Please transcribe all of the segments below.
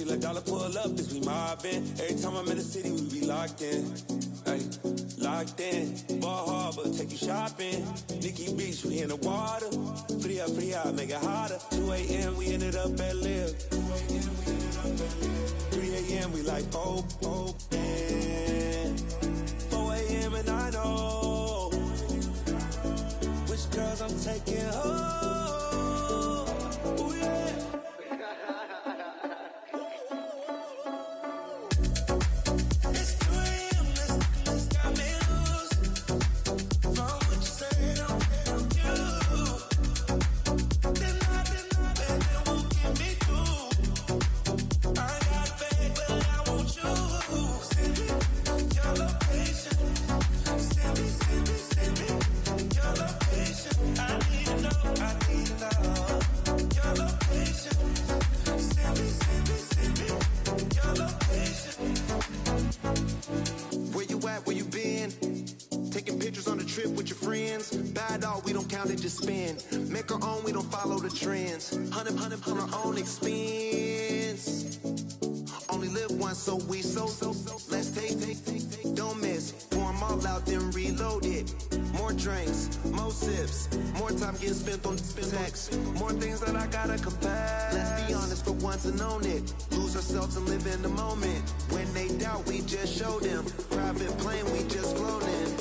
She let dollar pull up, bitch, we mobbing. Every time I'm in the city, we be locked in. Ay, locked in. Ball Harbor, take you shopping. Nikki Beach, we in the water. Free up, make it hotter. 2 a.m., we ended up at Live. 3 a.m., we like open. 4 a.m. and I know which girls I'm taking home. Ooh, yeah. Just spin, make our own, we don't follow the trends. 100 on our own expense. Only live once, so let's take, don't miss. Pour 'em all out, then reload it. More drinks, more sips, more time getting spent on text. More things that I gotta confess. Let's be honest for once and own it. Lose ourselves and live in the moment. When they doubt, we just show them. Private plane, we just flown in.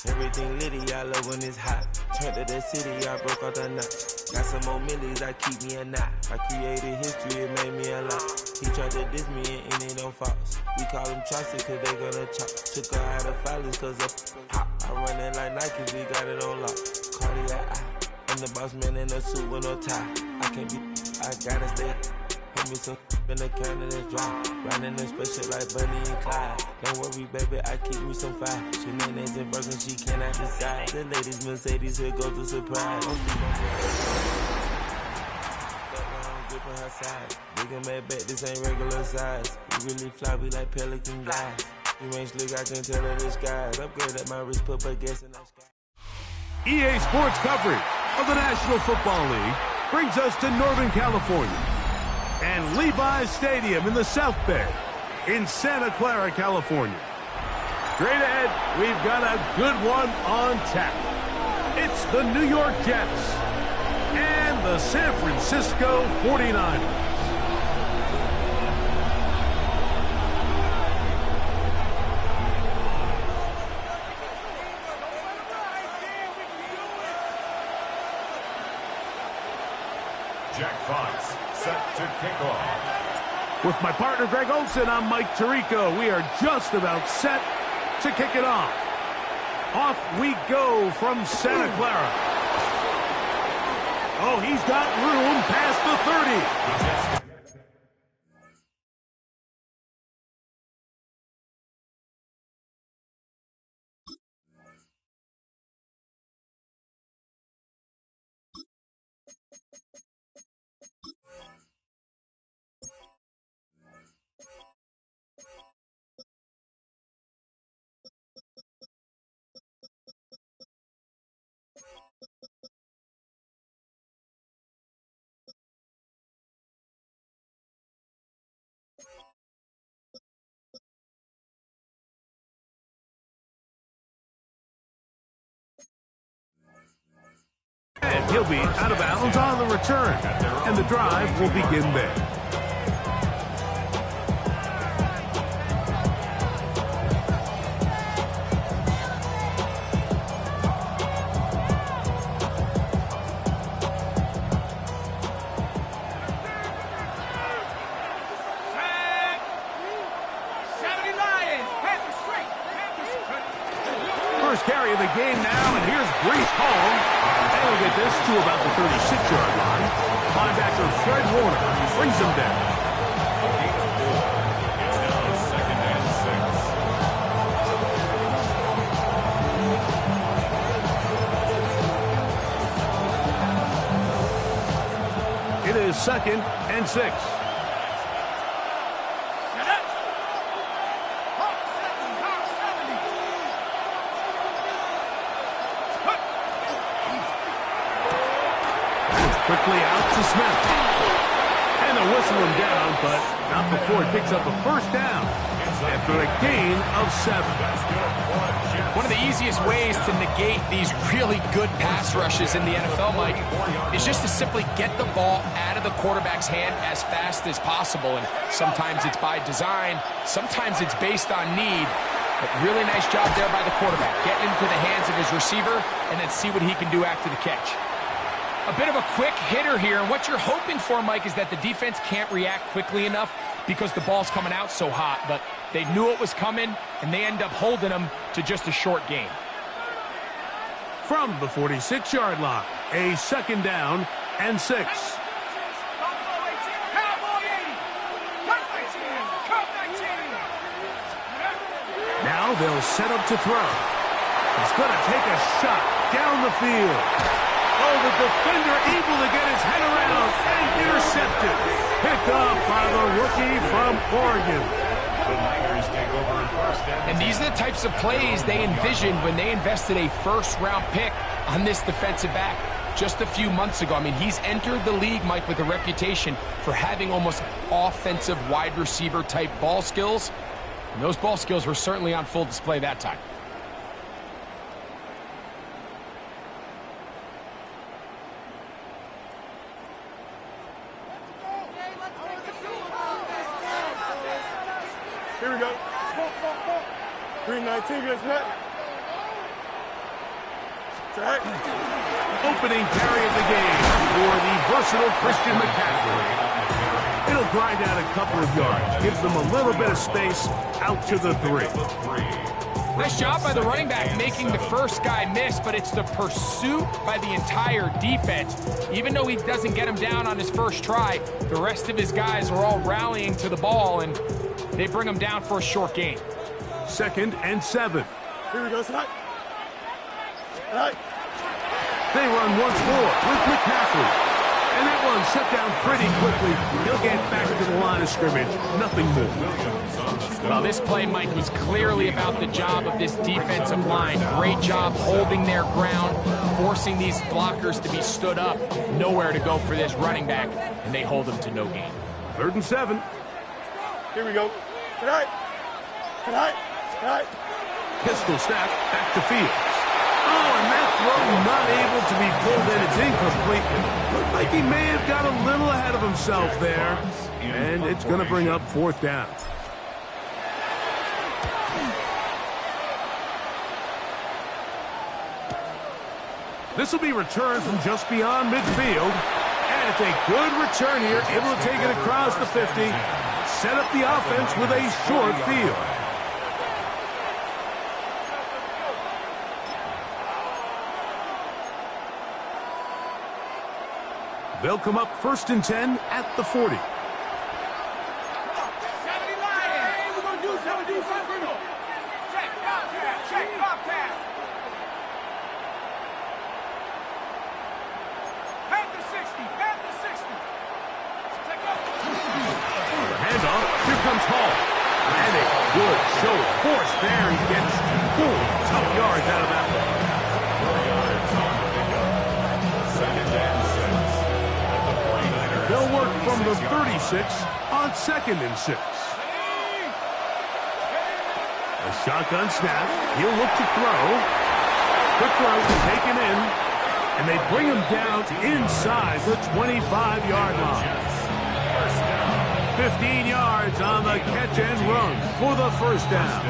Everything litty, I love when it's hot. Turned to the city, I broke out the knot. Got some more millies, I keep me a knot. I created history, it made me a lot. He tried to diss me and it don't false. We call them chopsticks cause they gonna chop. Took her out of filings cause of hot. I run it like Nike, we got it on lock. Cardiac eye, I'm the boss man in a suit with no tie. I can't be, I gotta stay. Hold me some in the counter that's dry. Riding the spaceship like Bunny and Clyde. Don't worry, baby, I keep me some fire. Shenanigans and Birkin, she cannot decide. The ladies Mercedes, here goes the surprise. Gripping her side. Big and mad back, this ain't regular size. We really fly, we like pelican guys. You ain't slick, I can tell her the skies. Upgrade at my wrist, put gas in the sky. EA Sports coverage of the National Football League brings us to Northern California and Levi's Stadium in the South Bay in Santa Clara, California. Straight ahead, we've got a good one on tap. It's the New York Jets and the San Francisco 49ers. Jack Fox, set to kick off. With my partner Greg Olson, I'm Mike Tirico. We are just about set to kick it off. Off we go from Santa Clara. Oh, he's got room past the 30. And he'll be out of bounds on the return, and the drive will begin there. game now, and here's Brees Hall. And he'll get this to about the 36-yard line. Linebacker Fred Warner brings him down. It's now 2nd and 6. It is 2nd and 6. Quickly out to Smith. And they'll whistle him down, but not before he picks up a first down after a gain of 7. One of the easiest ways to negate these really good pass rushes in the NFL, Mike, is just to simply get the ball out of the quarterback's hand as fast as possible. And sometimes it's by design, sometimes it's based on need. But really nice job there by the quarterback, getting into the hands of his receiver and then see what he can do after the catch. A bit of a quick hitter here, and what you're hoping for, Mike, is that the defense can't react quickly enough because the ball's coming out so hot, but they knew it was coming, and they end up holding them to just a short gain. From the 46-yard line, a 2nd down and 6. Now they'll set up to throw. He's going to take a shot down the field. Oh, the defender able to get his head around and intercepted. Picked off by the rookie from Oregon. The Niners take over in 1st and 10. And these are the types of plays they envisioned when they invested a first-round pick on this defensive back just a few months ago. I mean, he's entered the league, Mike, with a reputation for having almost offensive wide receiver type ball skills. And those ball skills were certainly on full display that time. Here we go. 319, good set. Track. Opening carry of the game for the versatile Christian McCaffrey. It'll grind out a couple of yards. Gives them a little bit of space out to the 3. Nice job by the running back making the first guy miss, but it's the pursuit by the entire defense. Even though he doesn't get him down on his first try, the rest of his guys are all rallying to the ball, and they bring him down for a short gain. 2nd and 7. Here we go, Snap. All right. They run once more with McCaffrey. And that one shut down pretty quickly. He'll get back to the line of scrimmage. Nothing more. Well, this play, Mike, was clearly about the job of this defensive line. Great job holding their ground, forcing these blockers to be stood up. Nowhere to go for this running back, and they hold him to no gain. 3rd and 7. Here we go. Tonight. Tonight. Tonight. Pistol snap back to Fields. Oh, and that throw not able to be pulled in. It's incomplete. Looked like he may have got a little ahead of himself there. And it's going to bring up 4th down. This will be returned from just beyond midfield. And it's a good return here. Able to take it across the 50. Set up the offense with a short field. They'll come up 1st and 10 at the 40. Handoff. Here comes Hall. And a good show of force there. He gets 4 tough yards out of that one. They'll work from the 36 on 2nd and 6. A shotgun snap. He'll look to throw. Quick throw taken in. And they bring him down inside the 25-yard line. 15 yards on the catch and run for the first down.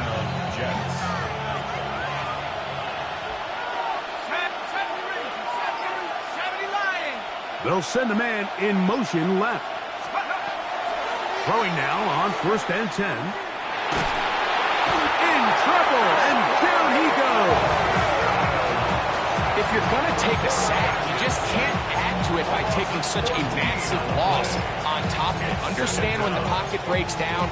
They'll send a man in motion left. Throwing now on 1st and 10. In trouble, and down he goes. if you're going to take a sack, you just can't add to it by taking such a massive loss on top of it. Understand when the pocket breaks down,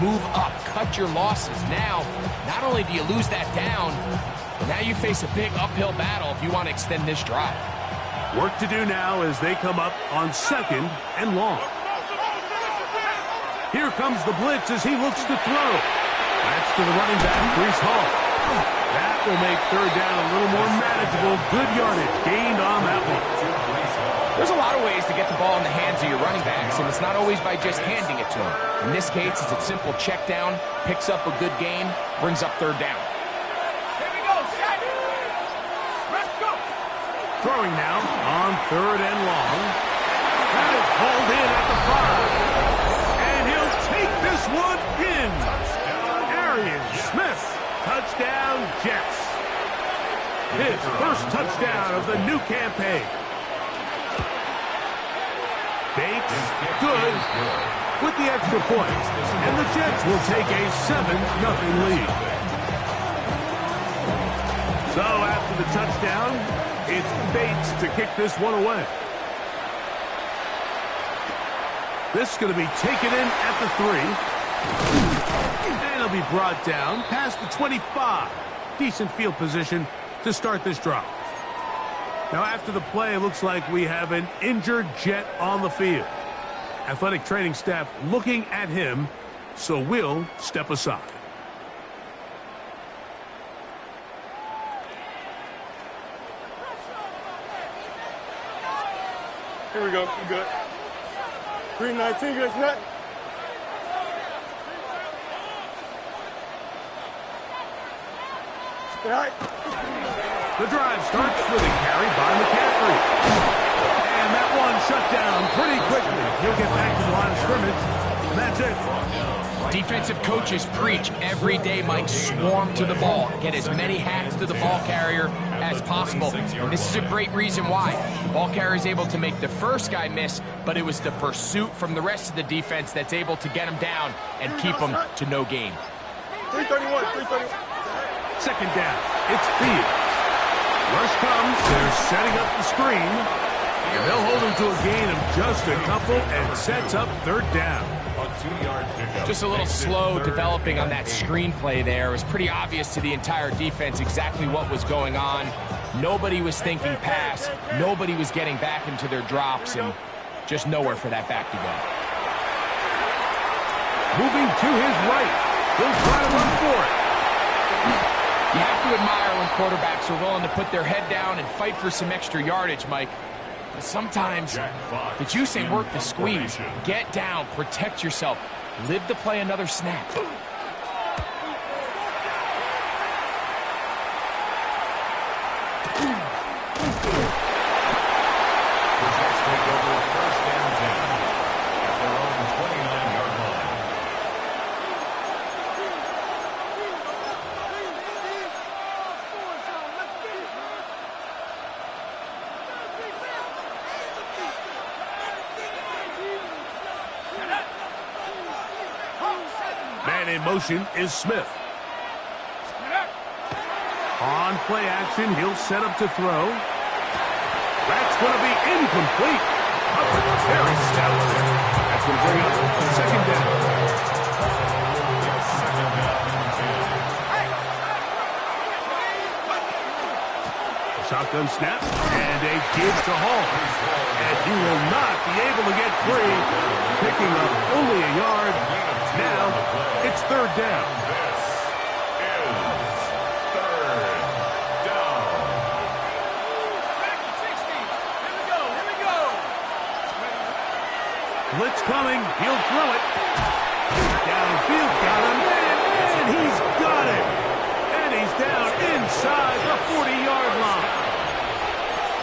move up, cut your losses. Now, not only do you lose that down, but now you face a big uphill battle if you want to extend this drive. Work to do now as they come up on 2nd and long. Here comes the blitz as he looks to throw. That's to the running back, Brees Hall. That will make 3rd down a little more manageable. Good yardage gained on that one. There's a lot of ways to get the ball in the hands of your running backs, and it's not always by just handing it to them. In this case, it's a simple check down, picks up a good gain, brings up 3rd down. Here we go, set. Let's go. Throwing now on 3rd and long. That is hauled in at the 5. And he'll take this one in. Arian Smith. Touchdown, Jets. His first touchdown of the new campaign. Bates, good, with the extra point. And the Jets will take a 7-0 lead. So after the touchdown, it's Bates to kick this one away. This is going to be taken in at the 3. And it'll be brought down past the 25. Decent field position to start this drive. Now after the play, it looks like we have an injured Jet on the field. Athletic training staff looking at him, so we'll step aside. Here we go. We good. 319, good set. All right. The drive starts with a carry by McCaffrey. And that one shut down pretty quickly. He'll get back to the line of scrimmage, and that's it. Defensive coaches preach every day, Mike, swarm to the ball. Get as many hats to the ball carrier as possible. And this is a great reason why. The ball carrier is able to make the first guy miss, but it was the pursuit from the rest of the defense that's able to get him down and keep him to no gain. 331, 331. 2nd down. It's Fields. Rush comes. They're setting up the screen. And they'll hold him to a gain of just a couple and sets up 3rd down. Just a little slow developing on that screenplay there. It was pretty obvious to the entire defense exactly what was going on. Nobody was thinking pass. Nobody was getting back into their drops, and just nowhere for that back to go. Moving to his right. He'll try to run for it. You have to admire when quarterbacks are willing to put their head down and fight for some extra yardage, Mike. But sometimes the juice ain't worth the squeeze. Get down, protect yourself, live to play another snap. Man in motion is Smith. On play action, he'll set up to throw. That's going to be incomplete. Very stout. That's going to bring up 2nd down. Shotgun snap, and a give to Hall. And he will not be able to get free, picking up only a yard. Now, it's 3rd down. This is 3rd down. Here we go. Blitz coming. He'll throw it. Downfield, got him. And he's got it. And he's down inside the 40-yard line.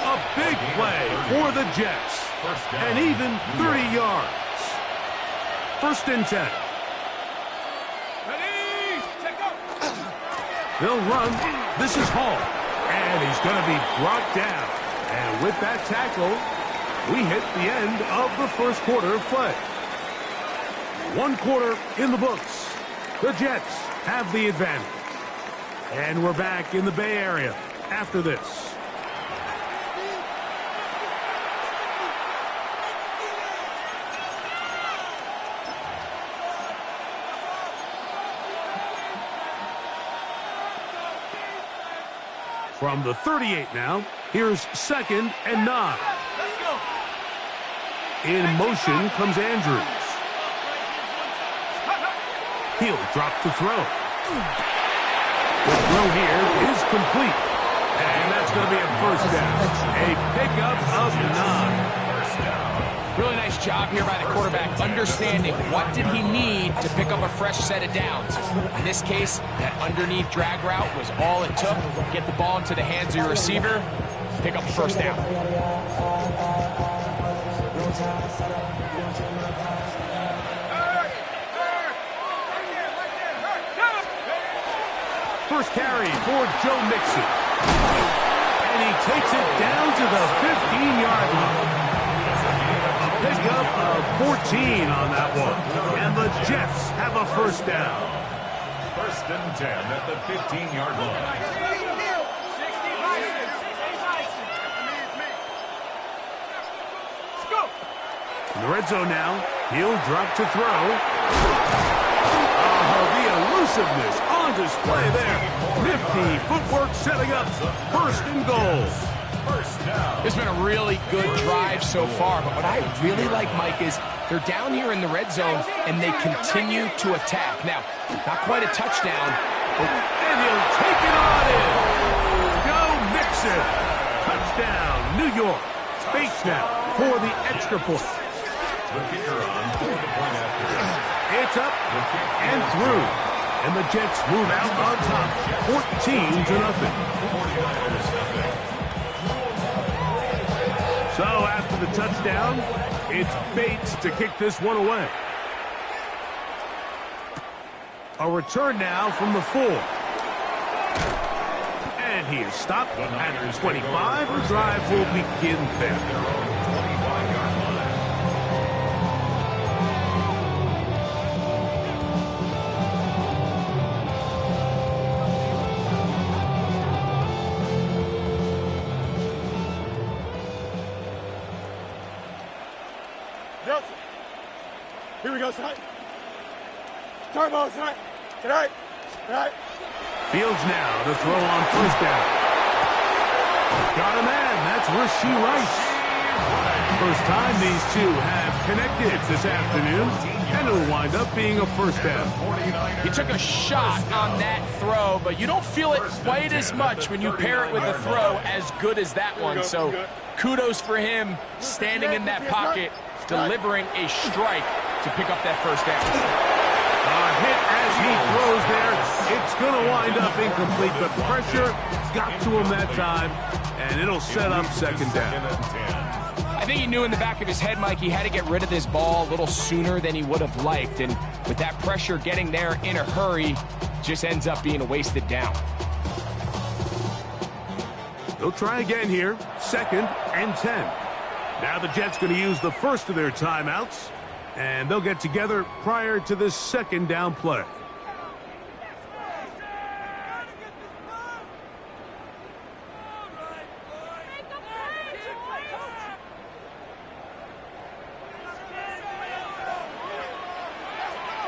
A big play for the Jets. And even 30 yards. 1st and 10. They'll run. This is Hall. And he's going to be brought down. And with that tackle, we hit the end of the 1st quarter of play. 1 quarter in the books. The Jets have the advantage. And we're back in the Bay Area after this. From the 38 now, here's 2nd and 9. In motion comes Andrews. He'll drop to throw. The throw here is complete. And that's going to be a first down. A pickup of 9. Really nice job here by the quarterback, understanding what did he need to pick up a fresh set of downs. In this case, that underneath drag route was all it took. Get the ball into the hands of your receiver, pick up a first down. First carry for Joe Mixon. And he takes it down to the 15-yard line. Pickup of 14 on that one. And the Jets have a first down. 1st and 10 at the 15-yard line. In the red zone now, he'll drop to throw. The elusiveness on display there. Nifty footwork setting up 1st and goal. It's been a really good drive so far, but what I really like, Mike, is they're down here in the red zone, and they continue to attack. Now, not quite a touchdown, and he'll take it on in. Go Mixon. Touchdown, New York. Bates now for the extra point. The kicker on for the point after. It's up and through. And the Jets move out on top, 14-0. So after the touchdown, it's Bates to kick this one away. A return now from the 4. And he is stopped at the 25. The drive will begin there. Here we go, tonight. Turbo tonight. Tonight. Fields now to throw on first down. Got a man. That's Rashee Rice. First time these two have connected this afternoon, and it'll wind up being a first down. He took a shot on that throw, but you don't feel it quite as much when you pair it with a throw as good as that one. So kudos for him standing in that pocket, delivering a strike to pick up that first down. A hit as he throws there. It's going to wind up incomplete. The pressure got to him that time, and it'll set up second down. I think he knew in the back of his head, Mike, he had to get rid of this ball a little sooner than he would have liked. And with that pressure getting there in a hurry, just ends up being a wasted down. They'll try again here. 2nd and 10. Now the Jets going to use the first of their timeouts, and they'll get together prior to this second down play.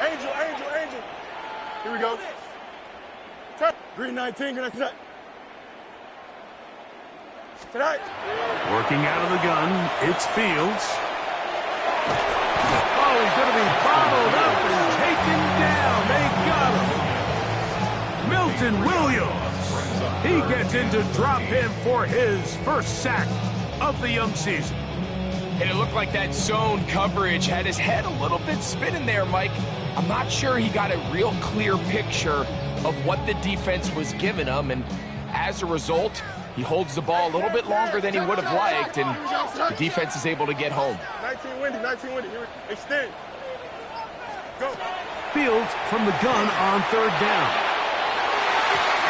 Angel. Here we go. Green 19, good night. Tonight. Working out of the gun, it's Fields. Oh, he's going to be bottled up and taken down. They got him. Milton Williams. He gets in to drop him for his first sack of the young season. And it looked like that zone coverage had his head a little bit spinning there, Mike. I'm not sure he got a real clear picture of what the defense was giving him, and as a result, he holds the ball a little bit longer than he would have liked, and the defense is able to get home. 19 windy. Here, extend. Go. Fields from the gun on third down.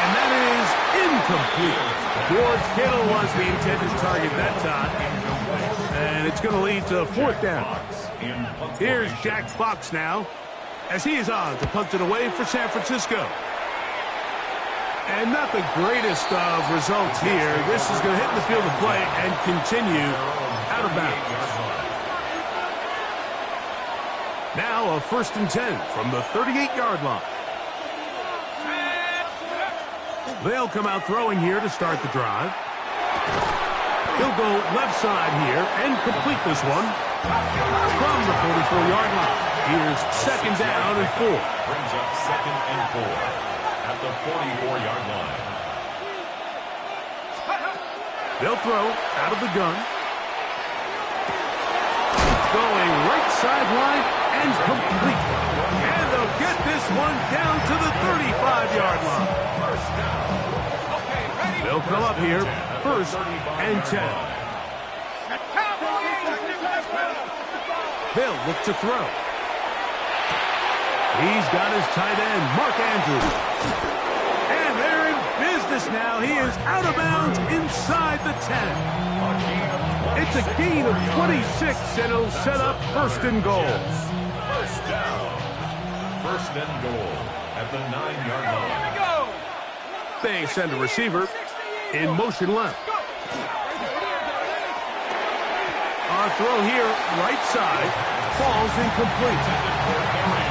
And that is incomplete. George Kittle was the intended target that time. And it's going to lead to fourth down. Here's Jack Fox now, as he is on to punt it away for San Francisco. And not the greatest of results here. This is going to hit the field of play and continue out of bounds. Now a 1st and 10 from the 38-yard line. They'll come out throwing here to start the drive. He'll go left side here and complete this one from the 44-yard line. Here's second down and 4. Brings up second and 4 at the 44-yard line. They'll throw out of the gun. Going right sideline and complete. And they'll get this one down to the 35-yard line. They'll come up here, first and 10. They'll look to throw. He's got his tight end, Mark Andrews. And they're in business now. He is out of bounds inside the 10. It's a gain of 26, and it'll set up first and goal. First down. First and goal at the 9-yard line. They send a receiver in motion left. Our throw here, right side, falls incomplete.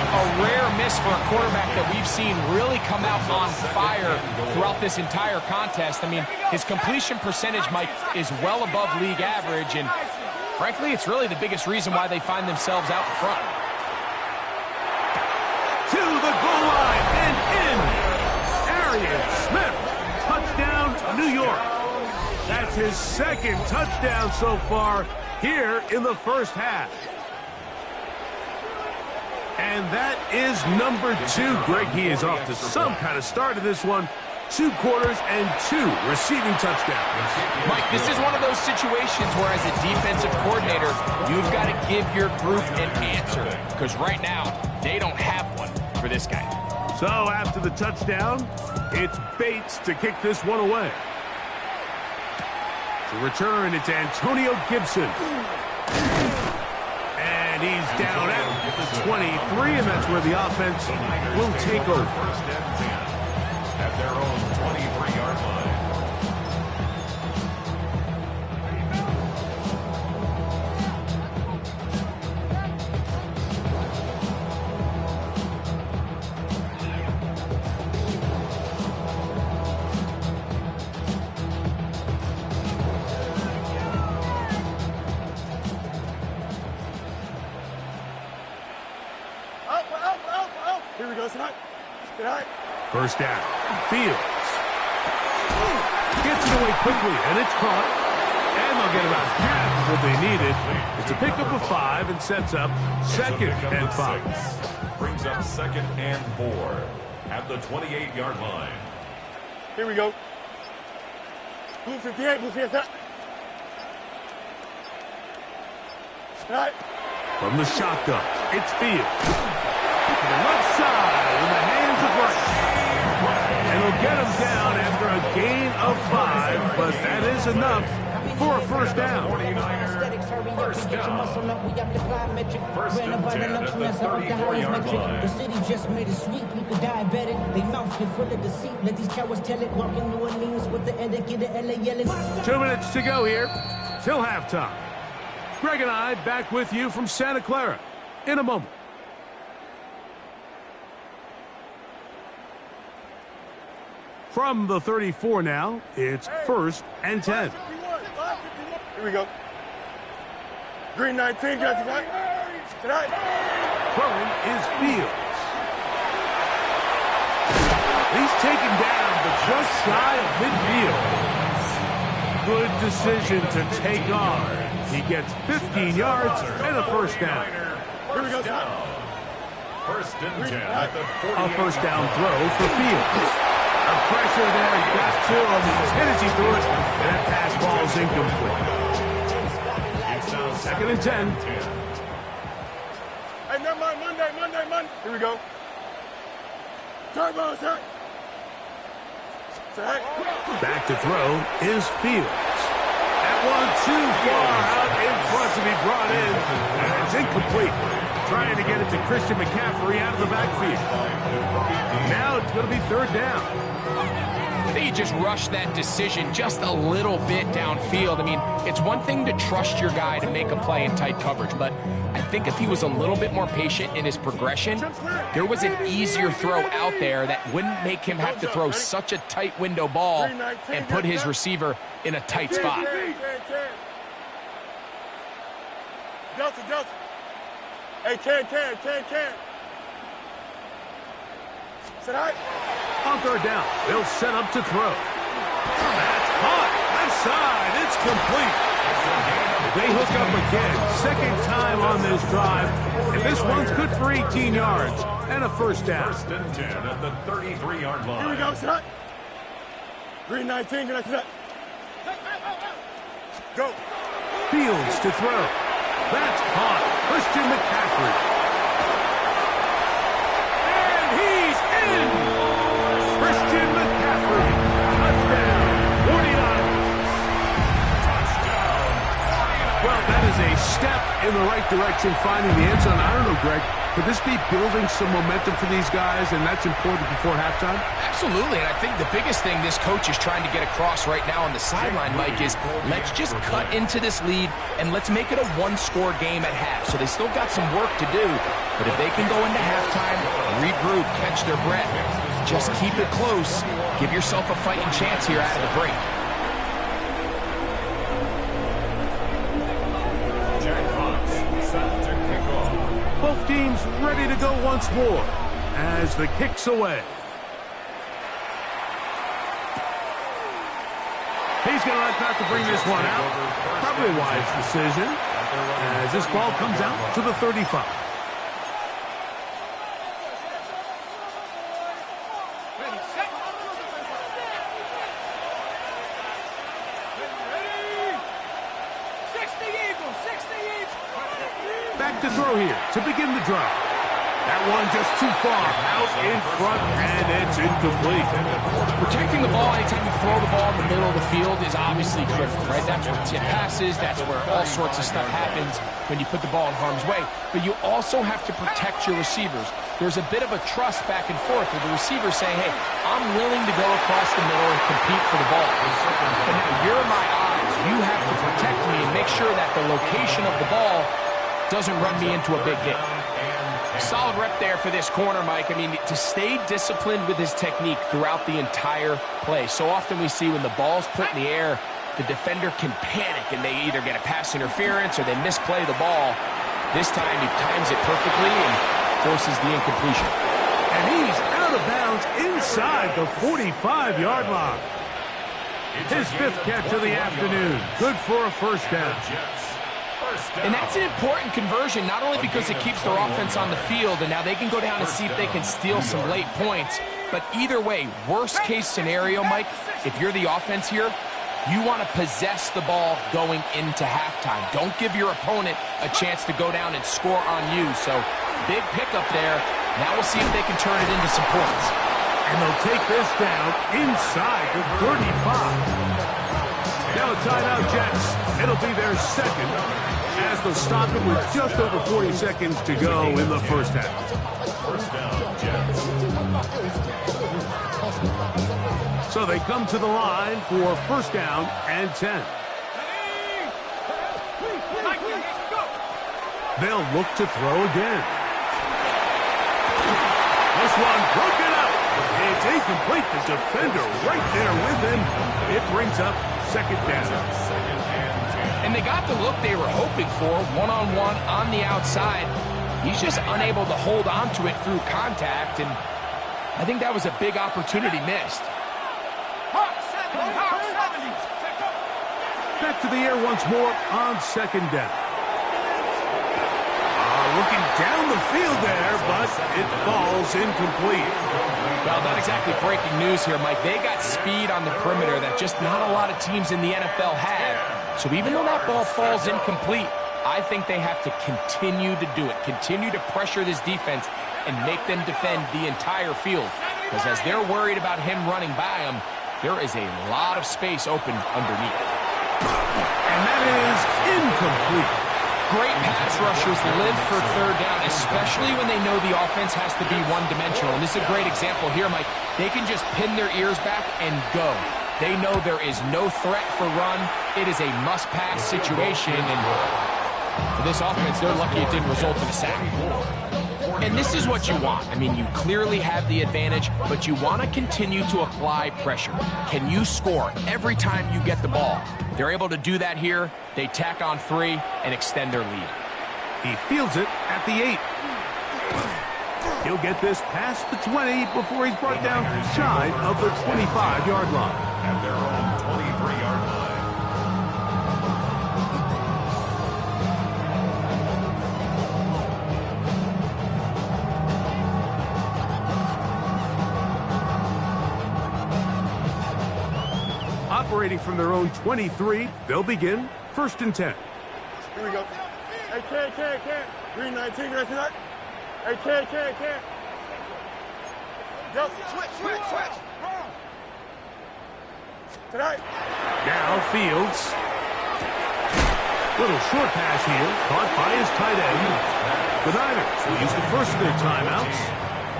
A rare miss for a quarterback that we've seen really come out on fire throughout this entire contest. I mean, his completion percentage, Mike, is well above league average, and frankly, it's really the biggest reason why they find themselves out in front. To the goal line and in. Arian Smith, touchdown, New York. That's his second touchdown so far here in the first half. And that is number 2. Greg, he is off to some kind of start in this one. 2 quarters and 2 receiving touchdowns. Mike, this is one of those situations where as a defensive coordinator, you've got to give your group an answer. Because right now, they don't have one for this guy. So after the touchdown, it's Bates to kick this one away. To return, it's Antonio Gibson. And he's down at the 23, and that's where the offense will take over. First and 10 at their own 23-yard line. Here we go, tonight. Tonight. First down. Fields. Gets it away quickly, and it's caught. And they'll get about half of what they needed. It's a pickup of 5 and sets up second and 5. Brings up second and 4 at the 28-yard line. Here we go. Blue 58, blue 58. Tonight. From the shotgun, it's Fields. To the left side in the hands of Rice. And he'll get him down after a gain of 5, but that is enough for a first down. First down. First and 10 at the 34-yard line. The city just made it sweet. People diabetic. They mouth get full of deceit. Let these cowards tell it. Walking New Orleans with the end of LA yelling. 2 minutes to go here till halftime. Greg and I back with you from Santa Clara in a moment. From the 34 now, it's first and 10. Here we go. Green 19, guys, tonight. Throwing is Fields. He's taken down, but just shy of midfield. Good decision to take off. He gets 15 yards and a first down. Here we go, First and 10 at the 48. A first down throw for Fields. A pressure there, got to him, as he threw it, and that pass ball's incomplete. Second and 10. Hey, never mind, Monday. Here we go. Turbo, sir. Back to throw is Fields. That one too far out in front to be brought in, and it's incomplete. Trying to get it to Christian McCaffrey out of the backfield. Now it's going to be third down. I think he just rushed that decision just a little bit downfield. I mean, it's one thing to trust your guy to make a play in tight coverage, but I think if he was a little bit more patient in his progression, there was an easier throw out there that wouldn't make him have to throw such a tight window ball and put his receiver in a tight spot. Justin. Hey, can. Sit high. On third down, they'll set up to throw. That's caught. Left side. It's complete. They hook up again. Second time on this drive. And this one's good for 18 yards and a first down. First and 10 at the 33-yard line. Here we go, sit high. Green 19, get up. Go. Fields to throw. That's caught. Christian McCaffrey. And he's in. Christian McCaffrey. Touchdown. 49ers. Well, that is a step in the right direction, finding the end zone. I don't know, Greg. Could this be building some momentum for these guys, and that's important before halftime? Absolutely, and I think the biggest thing this coach is trying to get across right now on the sideline, Mike, is let's just cut into this lead and let's make it a one-score game at half. So they still got some work to do, but if they can go into halftime, regroup, catch their breath, just keep it close, give yourself a fighting chance here out of the break. Both teams ready to go once more as the kick's away. He's going to let Pat to bring this one out. Probably a wise decision as this ball comes out to the 35. Back to throw here to begin the drive. That one just too far. Out in front, and it's incomplete. Protecting the ball anytime you throw the ball in the middle of the field is obviously critical, right? That's where tip passes, that's where all sorts of stuff happens when you put the ball in harm's way. But you also have to protect your receivers. There's a bit of a trust back and forth with the receiver saying, hey, I'm willing to go across the middle and compete for the ball. But now you're my eyes. You have to protect me and make sure that the location of the ball doesn't run me into a big hit. Solid rep there for this corner, Mike. I mean, to stay disciplined with his technique throughout the entire play. So often we see when the ball's put in the air, the defender can panic and they either get a pass interference or they misplay the ball. This time he times it perfectly and forces the incompletion. And he's out of bounds inside the 45-yard line. His fifth catch of the afternoon. Good for a first down. And that's an important conversion, not only because it keeps their offense on the field, and now they can go down and see if they can steal some late points. But either way, worst case scenario, Mike, if you're the offense here, you want to possess the ball going into halftime. Don't give your opponent a chance to go down and score on you. So big pickup there. Now we'll see if they can turn it into some points. And they'll take this down inside the 35. Now a timeout, Jets. It'll be their second as they'll stop it with just over 40 seconds to go in the first half. First down, Jets. So they come to the line for first down and 10. They'll look to throw again. This one broken up. It's incomplete. The defender right there with him. It brings up second down. And they got the look they were hoping for, one-on-one on the outside. He's just unable to hold on to it through contact, and I think that was a big opportunity missed. Back to the air once more on second down. Looking down the field there, but it falls incomplete. Well, not exactly breaking news here, Mike. They got speed on the perimeter that just not a lot of teams in the NFL have. So even though that ball falls incomplete, I think they have to continue to do it, continue to pressure this defense and make them defend the entire field. Because as they're worried about him running by them, there is a lot of space open underneath. And that is incomplete. Great pass rushers live for third down, especially when they know the offense has to be one-dimensional. And this is a great example here, Mike. They can just pin their ears back and go. They know there is no threat for run. It is a must-pass situation. And for this offense, they're lucky it didn't result in a sack. And this is what you want. I mean, you clearly have the advantage, but you want to continue to apply pressure. Can you score every time you get the ball? They're able to do that here. They tack on 3 and extend their lead. He fields it at the 8. He'll get this past the 20 before he's brought down shy of the 25-yard line. At their own 23-yard line. Operating from their own 23, they'll begin 1st and 10. Here we go. Hey, Ken. Green 19, you ready for that? Hey, Ken. Go. Switch. Tonight. Now Fields. Little short pass here, caught by his tight end. The Niners will use the first of their timeouts,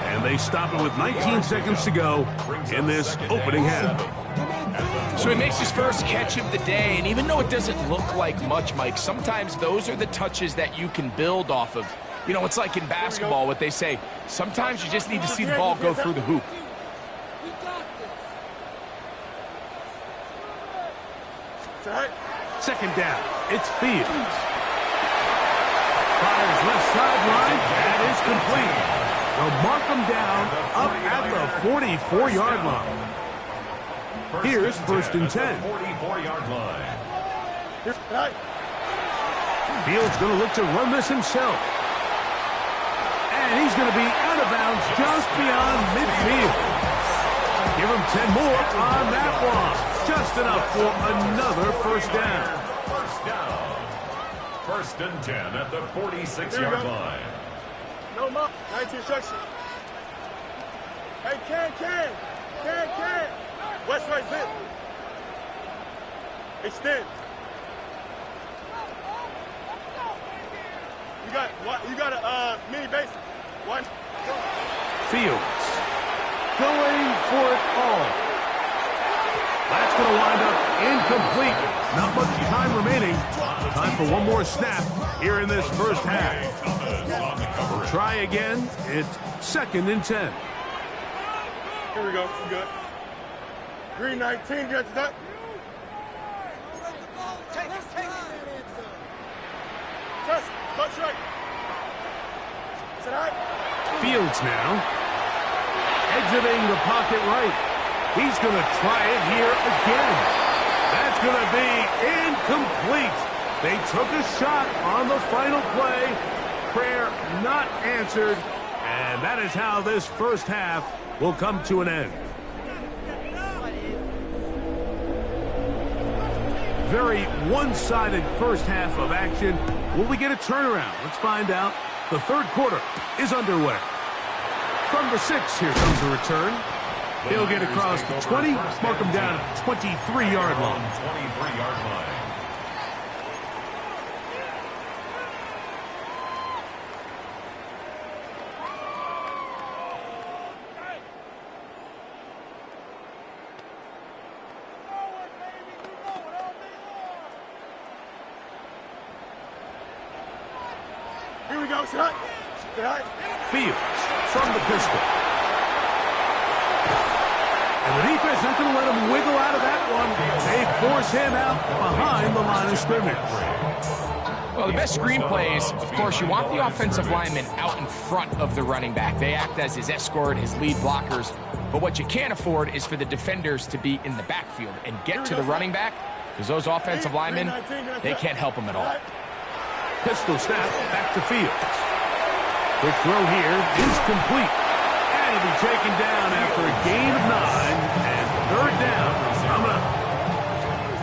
and they stop it with 19 seconds to go in this opening half. So he makes his first catch of the day, and even though it doesn't look like much, Mike, sometimes those are the touches that you can build off of. You know, it's like in basketball, what they say, sometimes you just need to see the ball go through the hoop. Second down, it's Fields. Fires left sideline, that is complete. They'll mark him down up at the 44-yard line. Here's 1st and 10. 44-yard line. Fields going to look to run this himself. And he's going to be out of bounds just beyond midfield. Give him 10 more on that one. Just enough for another first down. First down. 1st and 10 at the 46-yard line. No more. 19 section. Hey, Ken. West right zip. Extend. You got a mini base. One. Fields going for it all. That's going to wind up incomplete. Not much time remaining. Time for one more snap here in this first half. We'll try again. It's 2nd and 10. Here we go. You good. Green 19, get that. Touch right. Fields now. Exiting the pocket right. He's going to try it here again. That's going to be incomplete. They took a shot on the final play. Prayer not answered. And that is how this first half will come to an end. Very one-sided first half of action. Will we get a turnaround? Let's find out. The 3rd quarter is underway. From the 6, here comes the return. He'll get across the 20, mark him down at the 23-yard line. 23-yard line. Here we go, shot. Fields from the pistol. And the defense not going to let him wiggle out of that one. They force him out behind the line of scrimmage. Well, the best screen plays, of course, you want the offensive lineman out in front of the running back. They act as his escort, his lead blockers. But what you can't afford is for the defenders to be in the backfield and get to the running back, because those offensive linemen, they can't help him at all. Pistol snap back to Fields. Quick throw here is complete. And he'll be taken down after a gain of 9 and 3rd down. Coming up.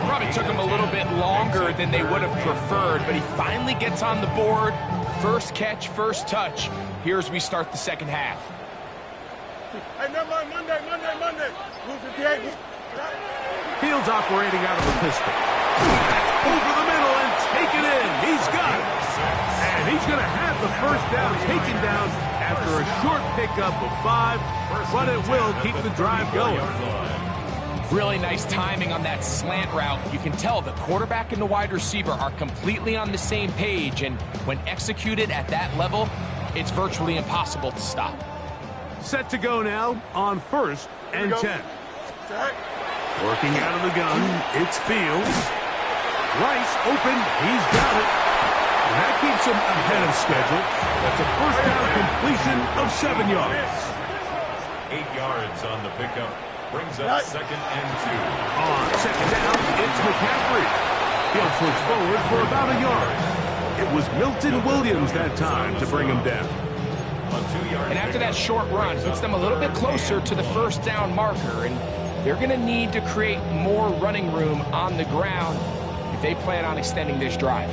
Probably took him a little bit longer than they would have preferred, but he finally gets on the board. First catch, first touch. Here as we start the second half. Hey, never mind, Monday. Move 58. Fields operating out of the pistol. Over the middle and take it in. He's got it. And he's going to have the first down taken down after a short pickup of 5, but it will keep the drive going. Really nice timing on that slant route. You can tell the quarterback and the wide receiver are completely on the same page, and when executed at that level, it's virtually impossible to stop. Set to go now on 1st and 10. Working out of the gun, it's Fields. Rice open, he's got it. And that keeps him ahead of schedule. That's a first down completion of 7 yards. 8 yards on the pickup. Brings up 2nd and 2. On 2nd down, it's McCaffrey. He'll push forward for about a yard. It was Milton Williams that time to bring him down. And after that short run, puts them a little bit closer to the first down marker, and they're going to need to create more running room on the ground if they plan on extending this drive.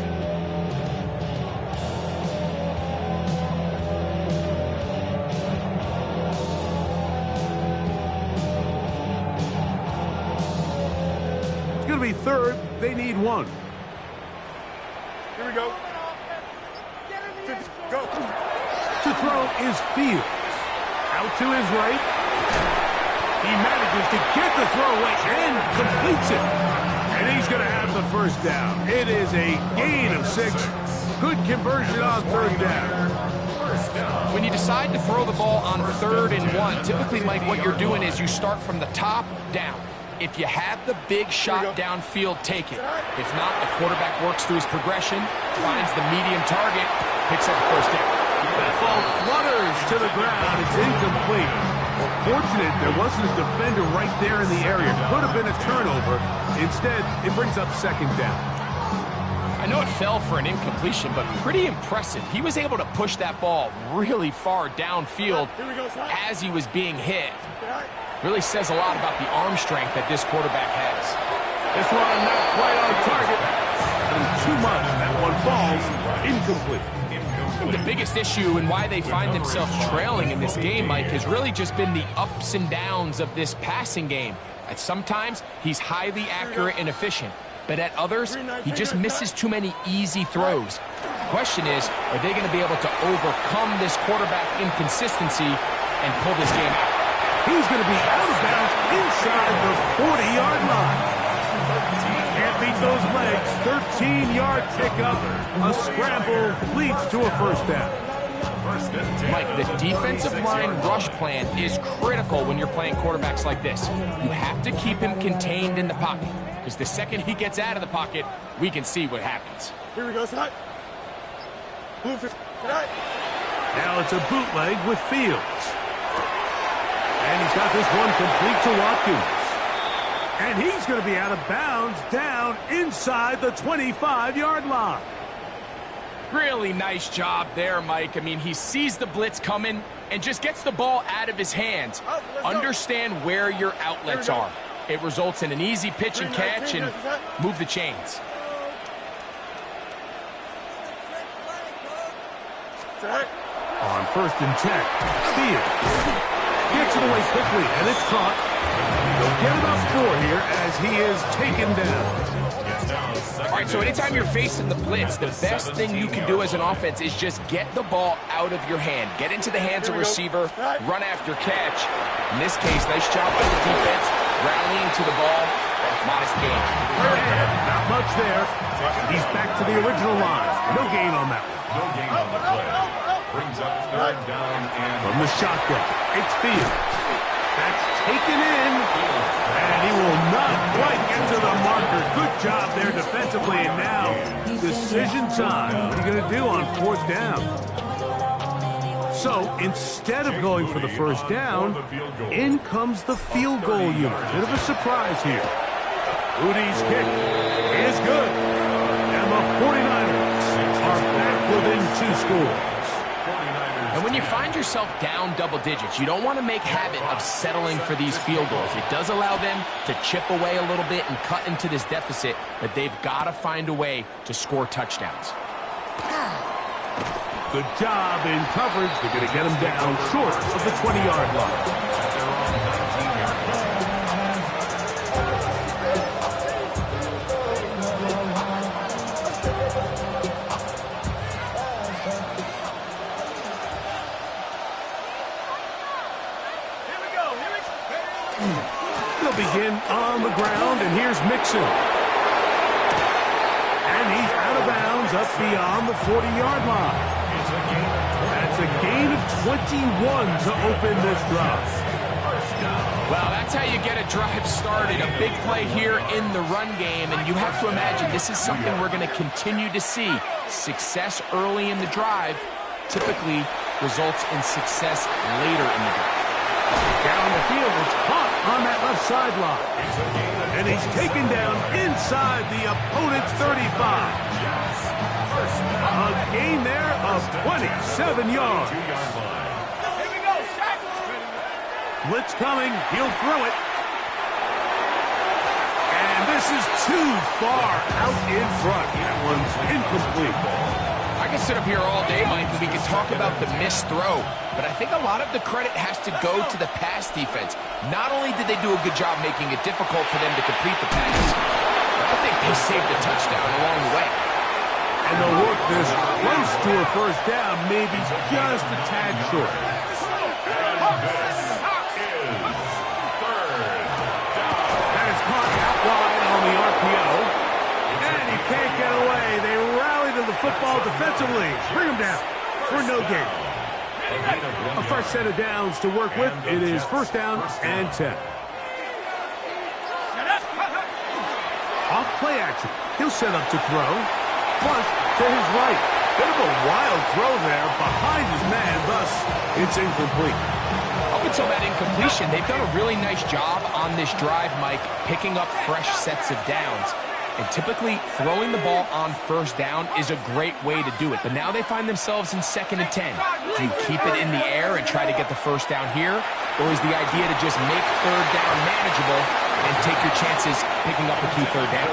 It's going to be 3rd. They need 1. Here we go. Go. To throw is Fields. Out to his right. He manages to get the throw away and completes it. And he's going to have the first down. It is a gain of 6. Good conversion on 3rd down. When you decide to throw the ball on 3rd and 1, typically, Mike, what you're doing is you start from the top down. If you have the big shot downfield, take it. If not, the quarterback works through his progression, finds the medium target, picks up the first down. That ball flutters to the ground. It's incomplete. Well, fortunate there wasn't a defender right there in the area. Could have been a turnover. Instead, it brings up 2nd down. I know it fell for an incompletion, but pretty impressive. He was able to push that ball really far downfield as he was being hit. Really says a lot about the arm strength that this quarterback has. This one not quite on target. And too much. That one falls incomplete. The biggest issue and why they find themselves trailing in this game, Mike, has really just been the ups and downs of this passing game. At sometimes, he's highly accurate and efficient, but at others, he just misses too many easy throws. The question is, are they going to be able to overcome this quarterback inconsistency and pull this game out? He's going to be out of bounds inside the 40-yard line. Can't beat those legs. 13-yard pickup. A scramble leads to a first down. Mike, the defensive line rush plan is critical when you're playing quarterbacks like this. You have to keep him contained in the pocket, because the second he gets out of the pocket, we can see what happens. Here we go, side. Now it's a bootleg with Fields. And he's got this one complete to Watkins. And he's going to be out of bounds down inside the 25-yard line. Really nice job there, Mike. I mean, he sees the blitz coming and just gets the ball out of his hands. Understand where your outlets are. It results in an easy pitch and catch and move the chains. On 1st and 10, Fields gets it away quickly, and it's caught. They'll get it up 4 here as he is taken down. All right, so anytime you're facing the blitz, the best thing you can do as an offense is just get the ball out of your hand. Get into the hands of receiver, run after catch. In this case, nice job by the defense, rallying to the ball. Modest gain. And not much there. He's back to the original line. No gain on that one. No gain on the play. Brings up 3rd down and... From the shotgun, it's Fields. That's taken in. And he will not quite get to the marker. Good job there defensively. And now, decision time. What are you going to do on 4th down? So, instead of going for the first down, in comes the field goal unit. Bit of a surprise here. Rudy's kick is good. And the 49ers are back within 2 scores. And when you find yourself down double digits, you don't want to make habit of settling for these field goals. It does allow them to chip away a little bit and cut into this deficit, but they've got to find a way to score touchdowns. Good job in coverage. They're going to get him down short of the 20-yard line. They'll begin on the ground, and here's Mixon. And he's out of bounds up beyond the 40-yard line. That's a gain of 21 to open this drive. Well, that's how you get a drive started. A big play here in the run game, and you have to imagine this is something we're going to continue to see. Success early in the drive typically results in success later in the drive. Down the field, it's caught on that left sideline. And he's taken down inside the opponent's 35. A gain there of 27 yards. Blitz coming. He'll throw it. And this is too far out in front. That one's incomplete. I can sit up here all day, Mike, and we can talk about the missed throw, but I think a lot of the credit has to go to the pass defense. Not only did they do a good job making it difficult for them to complete the pass, but I think they saved a touchdown along the way. And they'll work this close to a first down, maybe just a tad short. That is caught out wide on the RPO. And he can't get away. They rally to the football defensively. Bring him down for no gain. A fresh set of downs to work with. It is first down and 10. Off play action. He'll set up to throw. Flush to his right. Bit of a wild throw there behind his man. Thus, it's incomplete. Up until that incompletion, they've done a really nice job on this drive, Mike, picking up fresh sets of downs. And typically, throwing the ball on first down is a great way to do it. But now they find themselves in 2nd and 10. Do you keep it in the air and try to get the first down here? Or is the idea to just make third down manageable and take your chances picking up a key third down?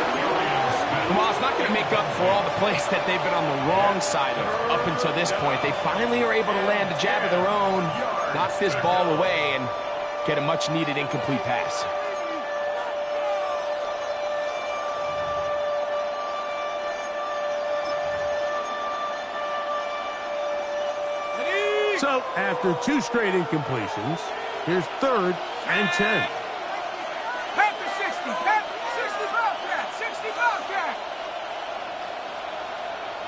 Well, it's not going to make up for all the plays that they've been on the wrong side of up until this point. They finally are able to land a jab of their own, knock this ball away, and get a much-needed incomplete pass. So, after 2 straight incompletions, here's 3rd and 10. Back to 60. Back 60 Bobcat. 60 Bobcat.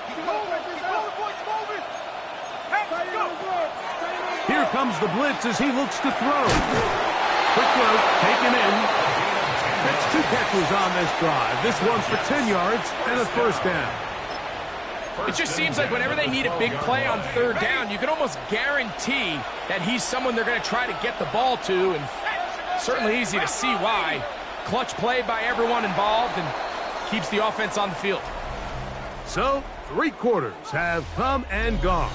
Keep moving, boys, moving. Back, go. Here comes the blitz as he looks to throw. Quick throw, taken in. That's 2 catches on this drive. This one's for 10 yards and a first down. It just seems like whenever they need a big play on third down, you can almost guarantee that he's someone they're going to try to get the ball to, and certainly easy to see why. Clutch play by everyone involved and keeps the offense on the field. So, 3 quarters have come and gone.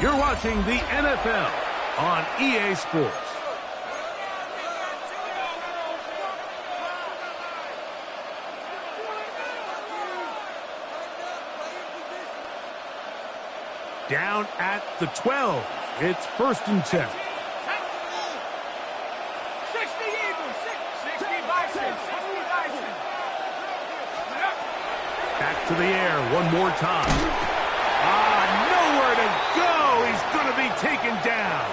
You're watching the NFL on EA Sports. Down at the 12. It's 1st and 10. 60 Eagles. 60 Bison. 60 Bison. Back to the air one more time. Nowhere to go. He's going to be taken down.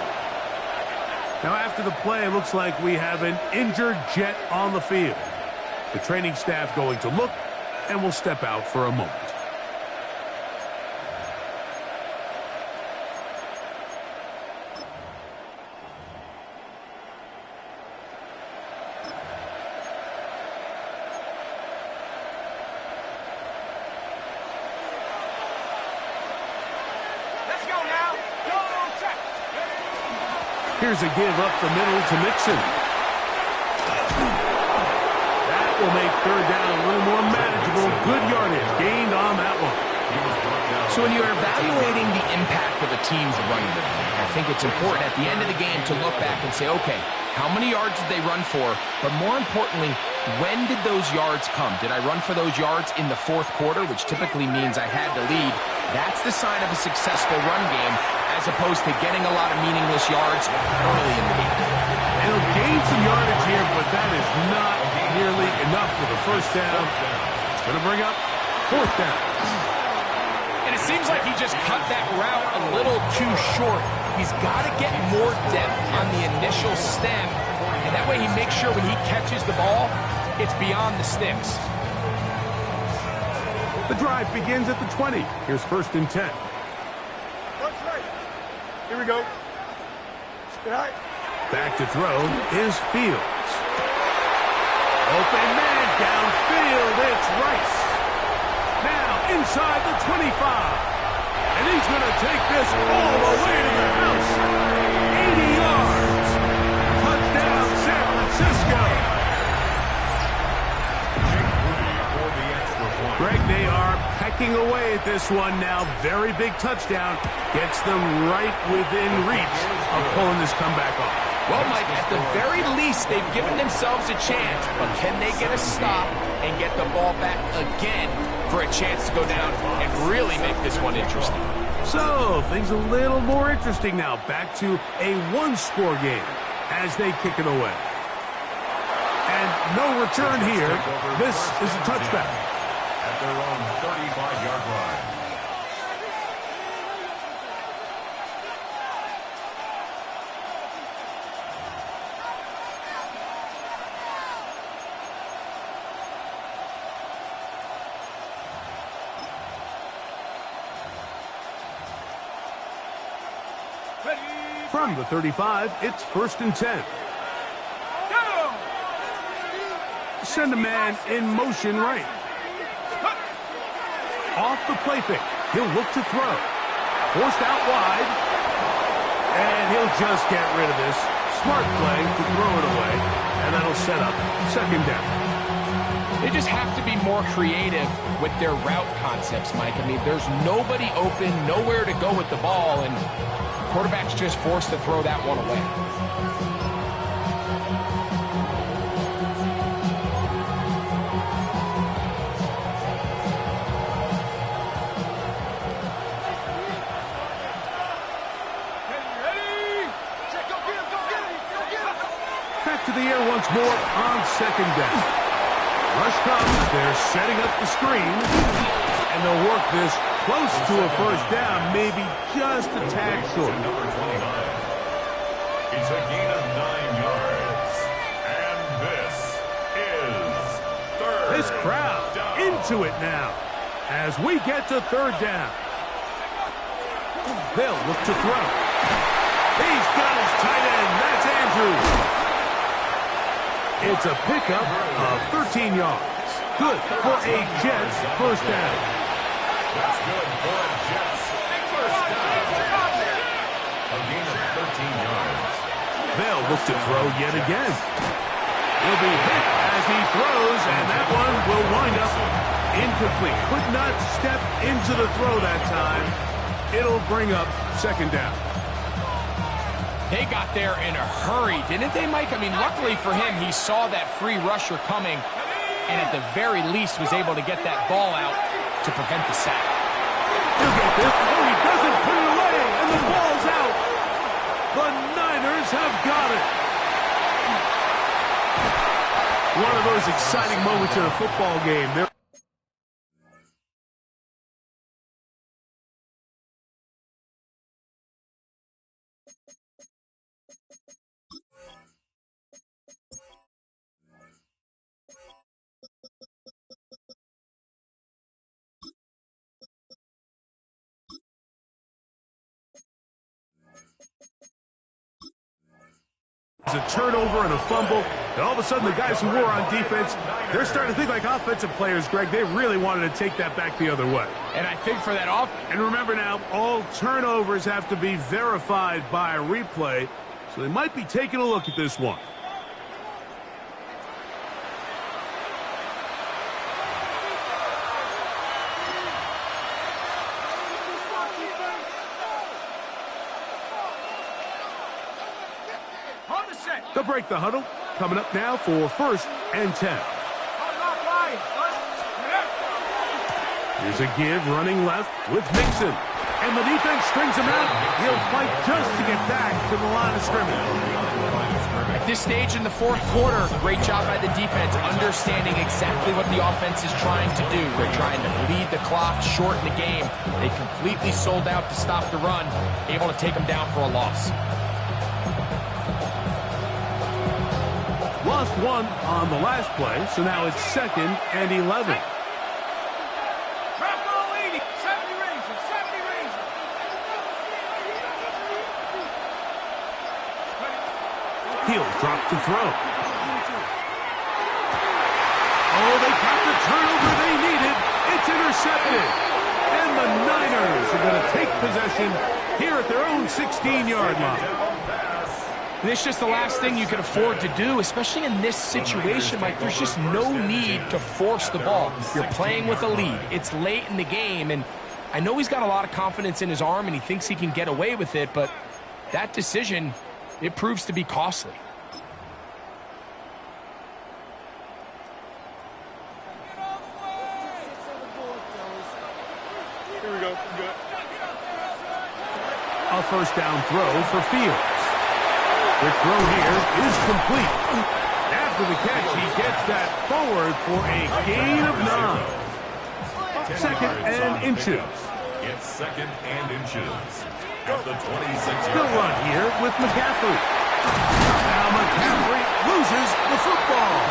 Now, after the play, it looks like we have an injured Jet on the field. The training staff going to look, and will step out for a moment. Here's a give up the middle to Mixon. That will make third down a little more manageable. Good yardage gained on that one. So when you're evaluating the impact of a team's run game, I think it's important at the end of the game to look back and say, okay, how many yards did they run for? But more importantly, when did those yards come? Did I run for those yards in the 4th quarter, which typically means I had to lead? That's the sign of a successful run game, as opposed to getting a lot of meaningless yards early in the game. And he'll gain some yardage here, but that is not nearly enough for the first down. It's going to bring up 4th down. And it seems like he just cut that route a little too short. He's got to get more depth on the initial stem And that way he makes sure when he catches the ball, it's beyond the sticks. The drive begins at the 20. Here's 1st and 10. Here we go. Back to throw is Fields. Open man downfield. It's Rice. Now inside the 25. And he's going to take this all the way to the house. 80 yards. Touchdown, San Francisco. Greg, they are pecking away at this one now. Very big touchdown. Gets them right within reach of pulling this comeback off. Well, Mike, at the very least, they've given themselves a chance, but can they get a stop and get the ball back again for a chance to go down and really make this one interesting? So, things a little more interesting now. Back to a one-score game as they kick it away. And no return here. This is a touchback. At their own 35-yard line. From the 35, it's 1st and 10. Send a man in motion right. Off the play fake. He'll look to throw. Forced out wide. And he'll just get rid of this. Smart play to throw it away. And that'll set up 2nd down. They just have to be more creative with their route concepts, Mike. I mean, there's nobody open, nowhere to go with the ball, and quarterback's just forced to throw that one away. Back to the air once more on 2nd down. Rush comes, they're setting up the screen, and they'll work this close to a 1st down, maybe just a tad short. Number 29. It's a gain of 9 yards. And this is 3rd. This crowd down. into it now as we get to 3rd down. They'll look to throw. He's got his tight end. That's Andrews. It's a pickup of 13 yards. Good for a Jets 1st down. That's good for a Jets 1st down. A gain of 13 yards. They'll look to throw yet again. He'll be hit as he throws, and that one will wind up incomplete. Could not step into the throw that time. It'll bring up 2nd down. They got there in a hurry, didn't they, Mike? I mean, luckily for him, he saw that free rusher coming and at the very least was able to get that ball out to prevent the sack. He'll get this. Oh, he doesn't put it away, and the ball's out. The Niners have got it. One of those exciting moments in a football game. A turnover and a fumble, and all of a sudden the guys who were on defense, they're starting to think like offensive players, Greg. They really wanted to take that back the other way. And I think for that off. And remember now, all turnovers have to be verified by a replay, so they might be taking a look at this one. They'll break the huddle. Coming up now for 1st and 10. Here's a give running left with Mixon. And the defense strings him out. He'll fight just to get back to the line of scrimmage. At this stage in the 4th quarter, great job by the defense understanding exactly what the offense is trying to do. They're trying to bleed the clock, shorten the game. They completely sold out to stop the run, able to take them down for a loss. lost one on the last play, so now it's 2nd and 11. He'll drop to throw. Oh, they got the turnover they needed. It's intercepted. And the Niners are going to take possession here at their own 16-yard line. This is just the last thing you can afford to do, especially in this situation. Like, there's just no need to force the ball. You're playing with a lead. It's late in the game, and I know he's got a lot of confidence in his arm, and he thinks he can get away with it, but that decision, it proves to be costly. Here we go. Good. A first down throw for Fields. The throw here is complete. After the catch, he gets that forward for a gain of 9. 2nd and inches. It's 2nd and inches. At the 26-yard He'll run here with McCaffrey. Now McCaffrey loses the football.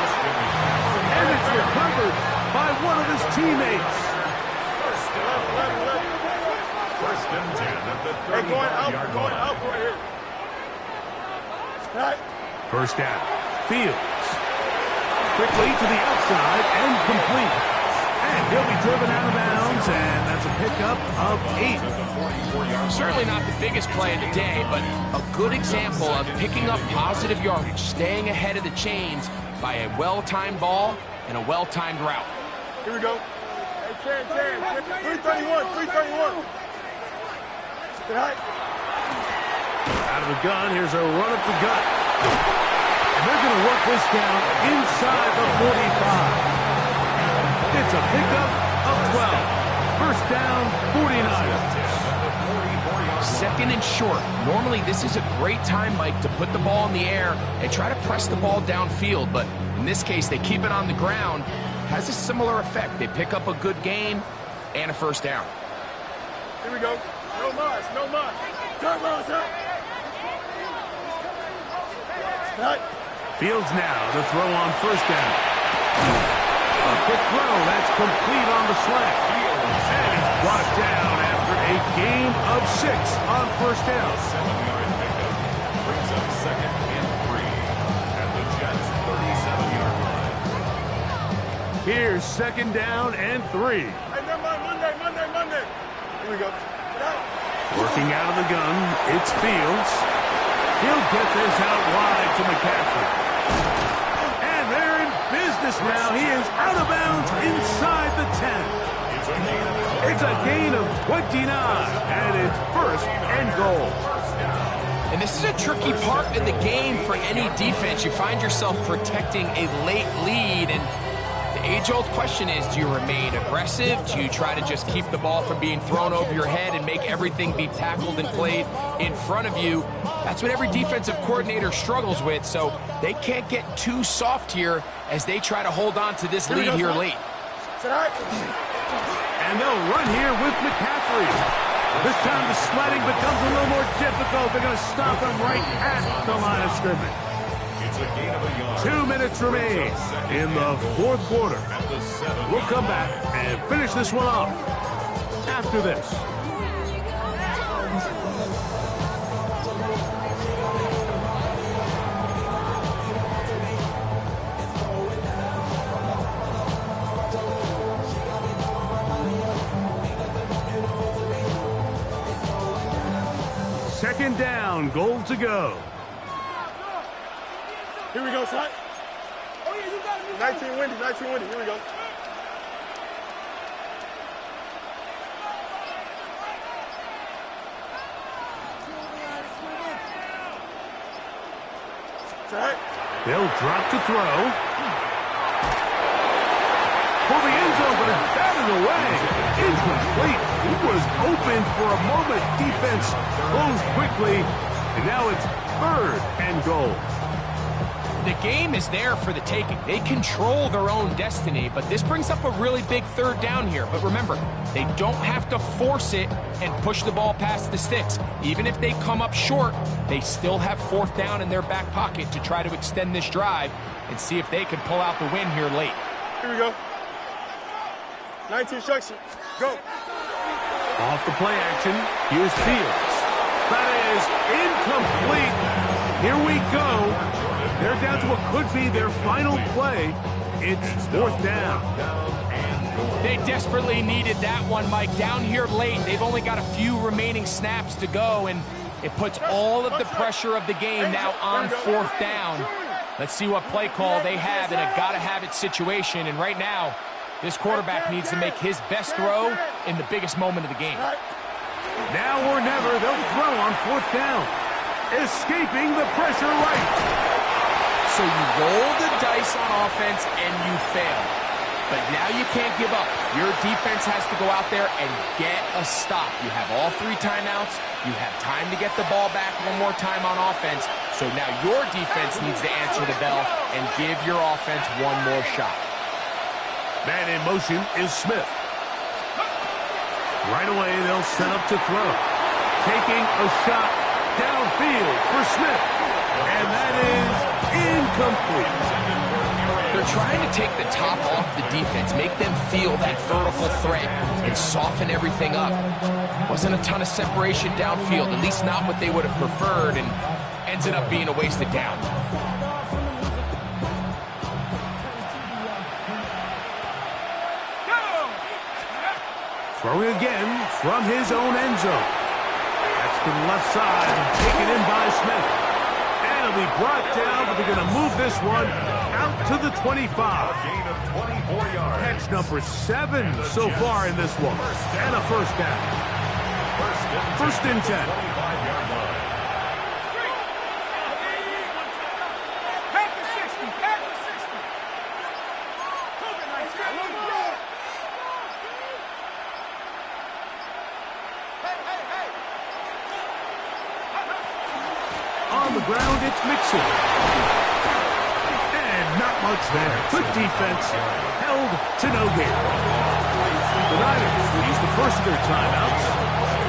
And it's recovered by one of his teammates. First and 10 at the 35-yard line. Going out right here. First down. Fields. Quickly to the outside and complete. And he'll be driven out of bounds, and that's a pickup of 8. Certainly not the biggest play of the day, but a good example of picking up positive yardage, staying ahead of the chains by a well-timed ball and a well-timed route. Here we go. Hey, 331. Out of the gun, here's a run up the gut. And they're going to work this down inside the 45. It's a pickup of 12. First down, 49ers. 2nd and short. Normally, this is a great time, Mike, to put the ball in the air and try to press the ball downfield. But in this case, they keep it on the ground. Has a similar effect. They pick up a good game and a first down. Here we go. No mas. Turn Moss out. Fields now to throw on first down. A quick throw, that's complete on the slant. And it's brought down after a gain of 6 on first down. 7-yard pickup brings up 2nd and 3 at the Jets' 37-yard line. Here's 2nd down and 3. Hey, Monday. Here we go. Working out of the gun, it's Fields. He'll get this out wide to McCaffrey. And they're in business now. He is out of bounds inside the 10. It's a gain of 29, and it's 1st and goal. And this is a tricky part of the game for any defense. You find yourself protecting a late lead, and the age-old question is, do you remain aggressive? Do you try to just keep the ball from being thrown over your head and make everything be tackled and played in front of you? That's what every defensive coordinator struggles with, so they can't get too soft here as they try to hold on to this lead here late. And they'll run here with McCaffrey. This time the sledding becomes a little more difficult. They're going to stop him right at the line of scrimmage. 2 minutes remain in the 4th quarter. We'll come back and finish this one off after this. Second down, goal to go. Here we go, son. Oh, yeah, you got it. 19 windy. Here we go. They'll drop to throw. For the end zone, but it's batted away. Incomplete. He was open for a moment. Defense closed quickly, and now it's 3rd and goal. The game is there for the taking. They control their own destiny, but this brings up a really big third down here. But remember, they don't have to force it and push the ball past the sticks. Even if they come up short, they still have fourth down in their back pocket to try to extend this drive and see if they can pull out the win here late. Here we go. 19 structure. Go. Off the play action, here's Fields. That is incomplete. Here we go. They're down to what could be their final play. It's fourth down. They desperately needed that one, Mike. Down here late, they've only got a few remaining snaps to go, and it puts all of the pressure of the game now on fourth down. Let's see what play call they have in a gotta-have-it situation, and right now, this quarterback needs to make his best throw in the biggest moment of the game. Now or never, they'll throw on fourth down. Escaping the pressure right. So you roll the dice on offense and you fail. But now you can't give up. Your defense has to go out there and get a stop. You have all 3 timeouts. You have time to get the ball back one more time on offense. So now your defense needs to answer the bell and give your offense one more shot. Man in motion is Smith. Right away, they'll set up to throw. Taking a shot downfield for Smith. And that is incomplete. They're trying to take the top off the defense, make them feel that vertical threat, and soften everything up. Wasn't a ton of separation downfield, at least not what they would have preferred, and ended up being a wasted down. Throwing again from his own end zone. That's to the left side, taken in by Smith. And it'll be brought down, but they're going to move this one out to the 25. Gain of 24 yards. Catch number 7 so far in this one. And a first down. First and 10. 25-yard line. Back to 60. Back to 60. On the ground, it's Mixon. And not much there. Good defense. Held to no gain. The Niners use the first of their timeouts.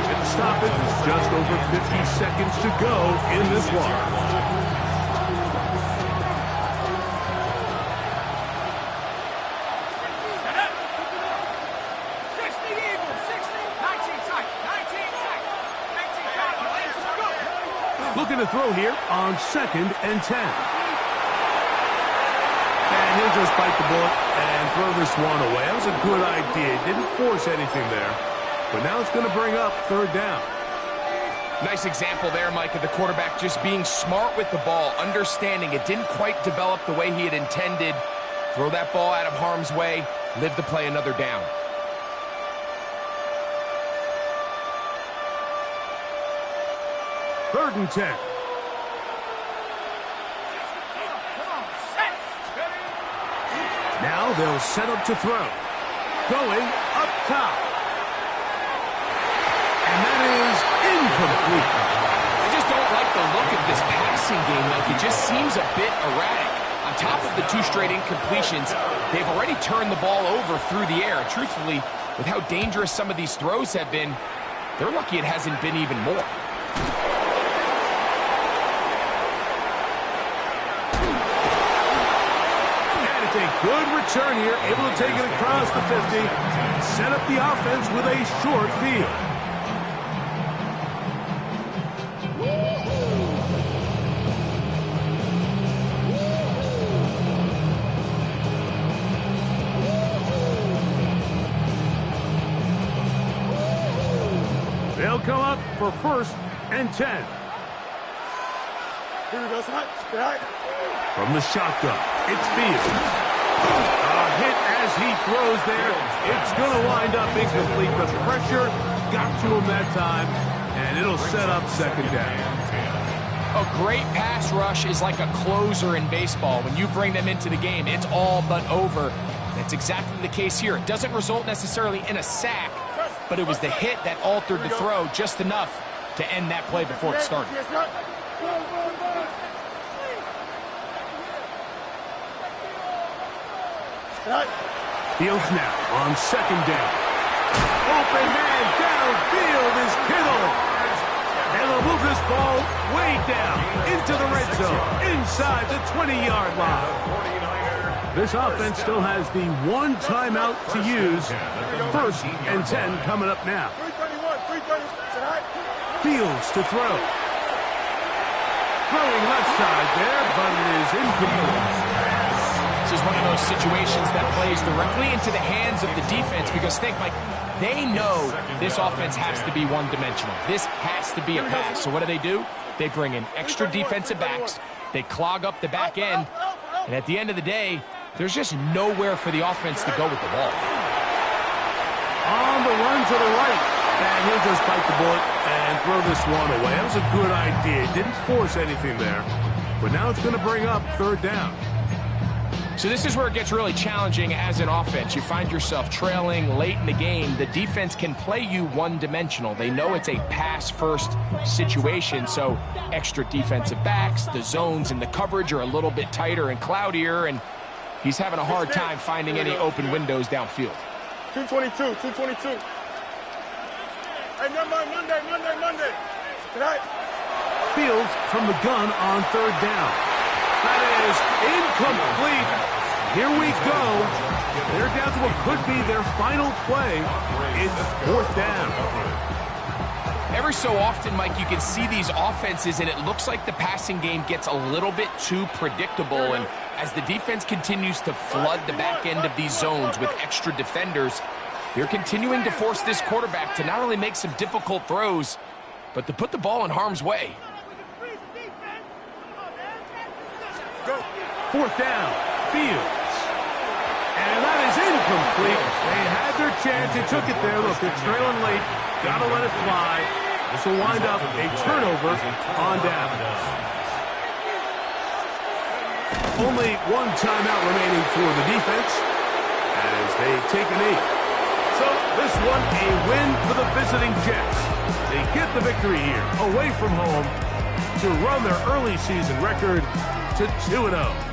And the stoppage is just over 50 seconds to go in this one. Looking to throw here on 2nd and 10. And he'll just bite the bullet and throw this one away. That was a good idea. Didn't force anything there. But now it's going to bring up third down. Nice example there, Mike, of the quarterback just being smart with the ball, understanding it didn't quite develop the way he had intended. Throw that ball out of harm's way, live to play another down. Third and 10. Now they'll set up to throw. Going up top. And that is incomplete. I just don't like the look of this passing game. Like, it just seems a bit erratic. On top of the 2 straight incompletions, they've already turned the ball over through the air. Truthfully, with how dangerous some of these throws have been, they're lucky it hasn't been even more. A good return here, able to take it across the 50, set up the offense with a short field. They'll come up for 1st and 10. Here we go, son. From the shotgun, it's Fields. A hit as he throws there. It's going to wind up incomplete. The pressure got to him that time, and it'll set up 2nd down. A great pass rush is like a closer in baseball. When you bring them into the game, it's all but over. That's exactly the case here. It doesn't result necessarily in a sack, but it was the hit that altered the throw just enough to end that play before it started. Fields now on second down. Open man downfield is Kittle. And they'll move this ball way down into the red zone, inside the 20-yard line. This offense still has the one timeout to use. 1st and 10 coming up now. Fields to throw. Throwing left side there, but it is incomplete. This is one of those situations that plays directly into the hands of the defense because think, Mike, they know this offense has to be one-dimensional. This has to be a pass. So what do? They bring in extra defensive backs. They clog up the back end. And at the end of the day, there's just nowhere for the offense to go with the ball. On the run to the right. And he'll just bite the bullet and throw this one away. That was a good idea. Didn't force anything there. But now it's going to bring up 3rd down. So this is where it gets really challenging as an offense. You find yourself trailing late in the game. The defense can play you one-dimensional. They know it's a pass-first situation, so extra defensive backs, the zones and the coverage are a little bit tighter and cloudier, and he's having a hard time finding any open windows downfield. 222. Hey, Monday. Tonight. Fields from the gun on 3rd down. That is incomplete. Here we go. They're down to what could be their final play. It's 4th down. Every so often, Mike, you can see these offenses, and it looks like the passing game gets a little bit too predictable. And as the defense continues to flood the back end of these zones with extra defenders, they're continuing to force this quarterback to not only make some difficult throws, but to put the ball in harm's way. 4th down, Fields. And that is incomplete. They had their chance. They took it there. Look, they're trailing late. Got to let it fly. This will wind up a turnover on down. Only one timeout remaining for the defense as they take a knee. So this one a win for the visiting Jets. They get the victory here away from home to run their early season record to 2-0.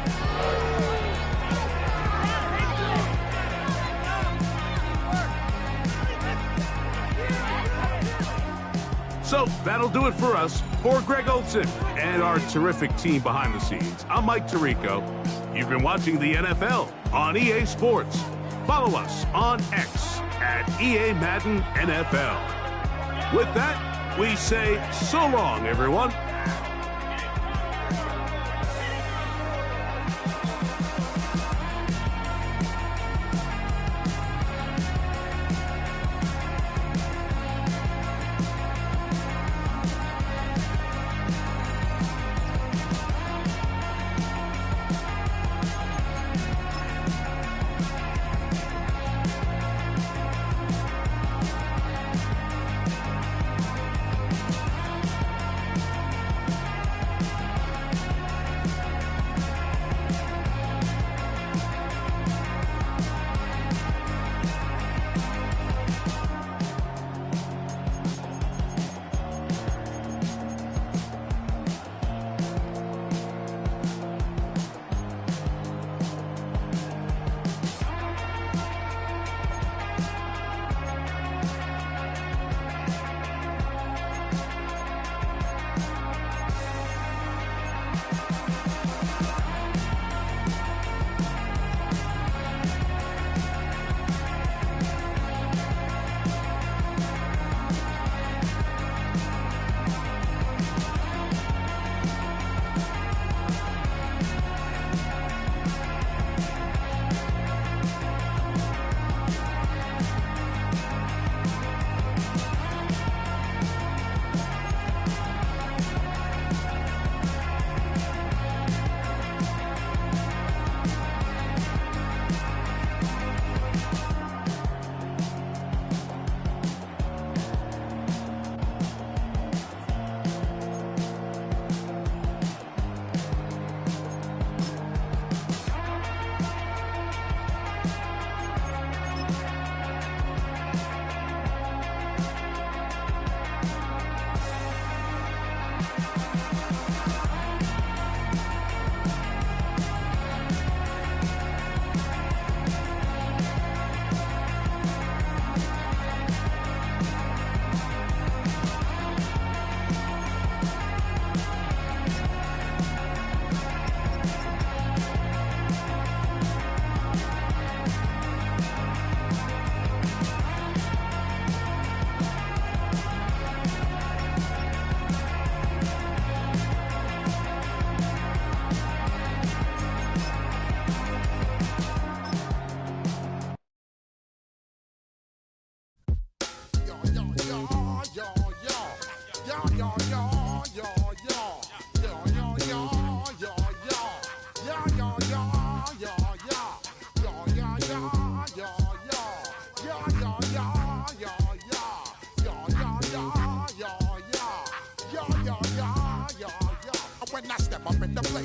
So that'll do it for us. For Greg Olson and our terrific team behind the scenes, I'm Mike Tirico. You've been watching the NFL on EA Sports. Follow us on X at EA Madden NFL. With that, we say so long, everyone.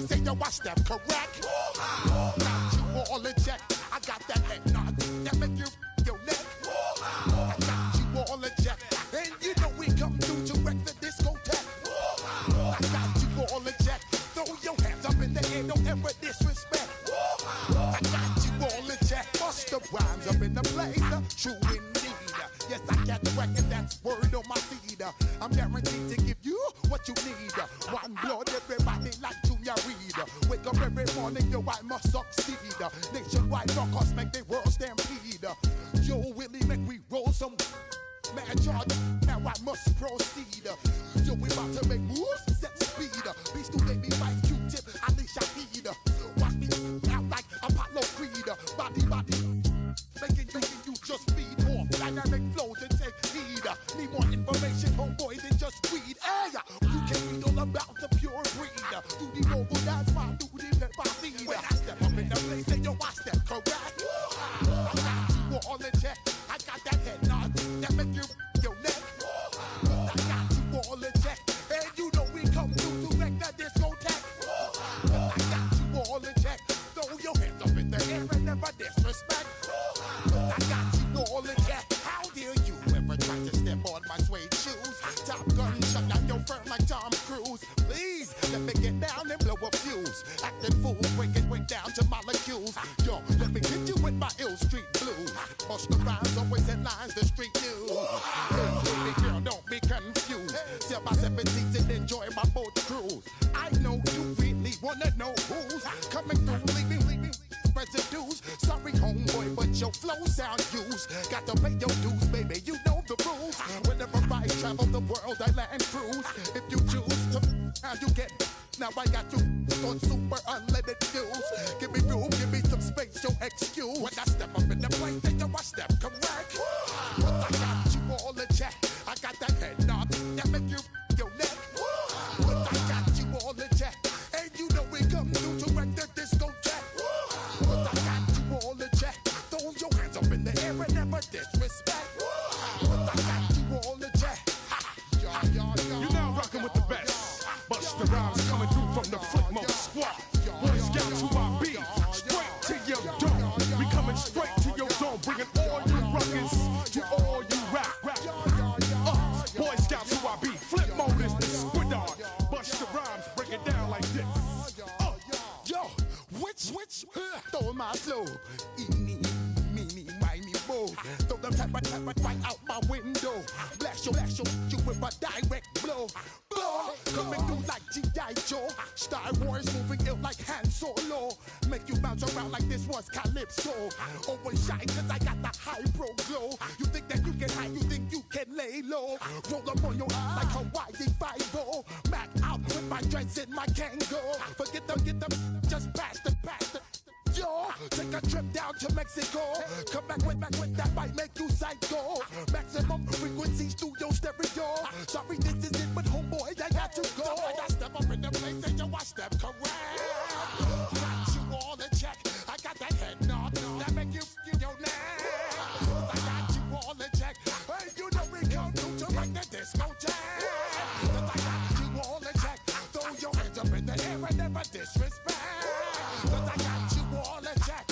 place, say yo, watch that correct. Got you all in check. I got that head nod that make you your neck. I got you all in check. And you know we come through to wreck the discotheque. I got you all in check. Throw your hands up in the air, don't ever disrespect. I got you all in check. Bust the rhymes up in the blazer. True indeed. Yes, I got the record, that's word on my feed. I'm guaranteed to give you what you need. One blood, everybody like Junior Reed. Wake up every morning, yo, I must succeed. Nationwide rockers make the world stampede. Yo, Willie, make we roll some mad charge. Now I must proceed. Yo, we about to make moves, set speed. Beast to baby, Vice Q-Tip, Ali Shaheed. Watch me out like Apollo Creed. Body, making you just feed off dynamic flows and take heed. Need more information, homeboy, than just read. Hey, you can read all about the pure breed. Do the mobile dance, my do the pepper seed. When I step up in the place, say yo, I step correct. I got you all in check. I got that head nod that make you your neck. I got you all in check. And you know we come through to wreck that discotheque. I got you all in check. Throw your hands up in the air and never disrespect. I got you all in check. How dare you ever try to step on my suede shoes? Top Gun shut down your firm like Tom Cruise. Please let me get down and blow a fuse. Acting fool, breaking way down to molecules. Yo, let me hit you with my ill street blues. Bust the rhymes, always in lines, the street news. Hey, baby girl, don't be confused. Sell my 17s and enjoy my boat cruise. I know you really wanna know who's coming through, leaving residues. Sorry, homeboy, but your flow sound used. Got to pay your dues, baby, you know the rules. Whenever I travel the world, I land cruise. If you choose to, how you get. Now I got you on super unlimited views. Give me room, give me some space, your excuse. When I step up in the place, then you I step correct. But I got you all in check. I got that head nod that make you your neck. But I got you all in check. And you know we come through to wreck the discotheque. But I got you all in check. Throw your hands up in the air and never disrespect. But I got you all in check. You're now rocking with the best. Bust the rhymes coming through from the Footmo squad. Boy Scouts who I be. Straight to your dome. We coming straight to your dome. Bringing all you ruckus to all you rap. Boy Scouts who I be. Flip mode is the squid on. Bust the rhymes, break it down like this. Yo, which stole my flow? Eeny, meeny, miny, mo. Throw them type right out my window. Blast you with a direct blow. Coming through like G.I. Joe. Star Wars moving ill like Han Solo. Make you bounce around like this was Calypso. Always shine cause I got the high pro glow. You think that you can hide, you think you can lay low. Roll up on your eye like Hawaii 5-0. Mac out with my dreads in my Kango. Forget them, just pass the. Yo, take a trip down to Mexico. Come back with that might make you psycho. Maximum frequency studio stereo. Sorry, this is it, but homeboy, I got to go. I step up in the place and yo, I step correct. Got you all in check. I got that head nod that make you your neck. I got you all in check. Hey, you know we come through to wreck the discotheque. I got you all in check. Throw your hands up in the air and never disrespect. I got you all in check.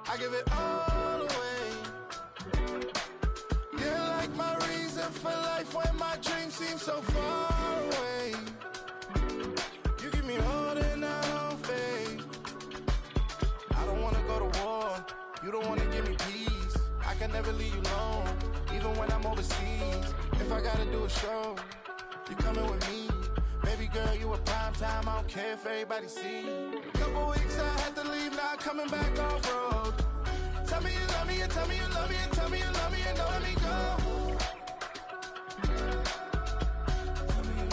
I give it all away. You're like my reason for life when my dreams seem so far away. You give me all that I don't fade. I don't wanna go to war. You don't wanna give me peace. I can never leave you alone, even when I'm overseas. If I gotta do a show, you coming with me. Baby girl, you a prime time. I don't care if everybody see. Couple weeks I had to leave, now coming back off road. Tell me you love me, and tell me you love me, and tell me you love me, and don't let me go. Tell me you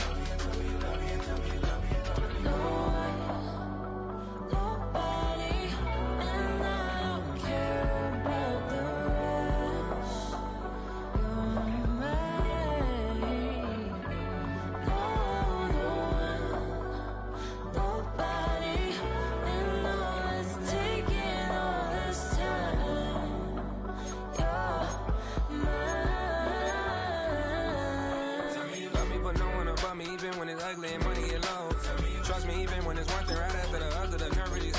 love me even when it's ugly and money get low. Trust me even when it's one thing right after the other. The nerve of these.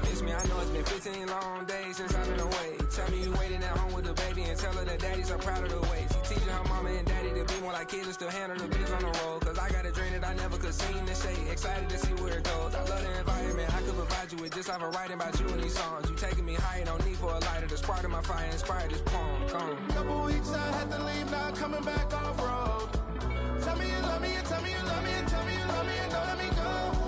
Miss me, I know it's been 15 long days since I've been away. Tell me you waiting at home with the baby and tell her that daddy's so proud of the way. She teaching her mama and daddy to be more like kids and still handle the biz on the road. Cause I got a dream that I never could see in the shade. Excited to see where it goes. I love the environment. I could provide you with just off of writing about you in these songs. You taking me higher, no need for a lighter. The spark of my fire inspired this poem. Come. Couple weeks I had to leave, now coming back off road. Tell me you love me and tell me you love me and tell me you love me and don't let me go.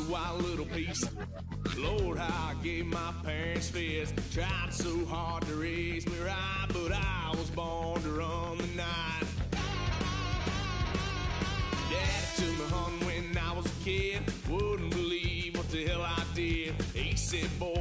Wild little piece. Lord, how I gave my parents fist. Tried so hard to raise me right, but I was born to run the night. Daddy took me hunting when I was a kid. Wouldn't believe what the hell I did. He said, boy,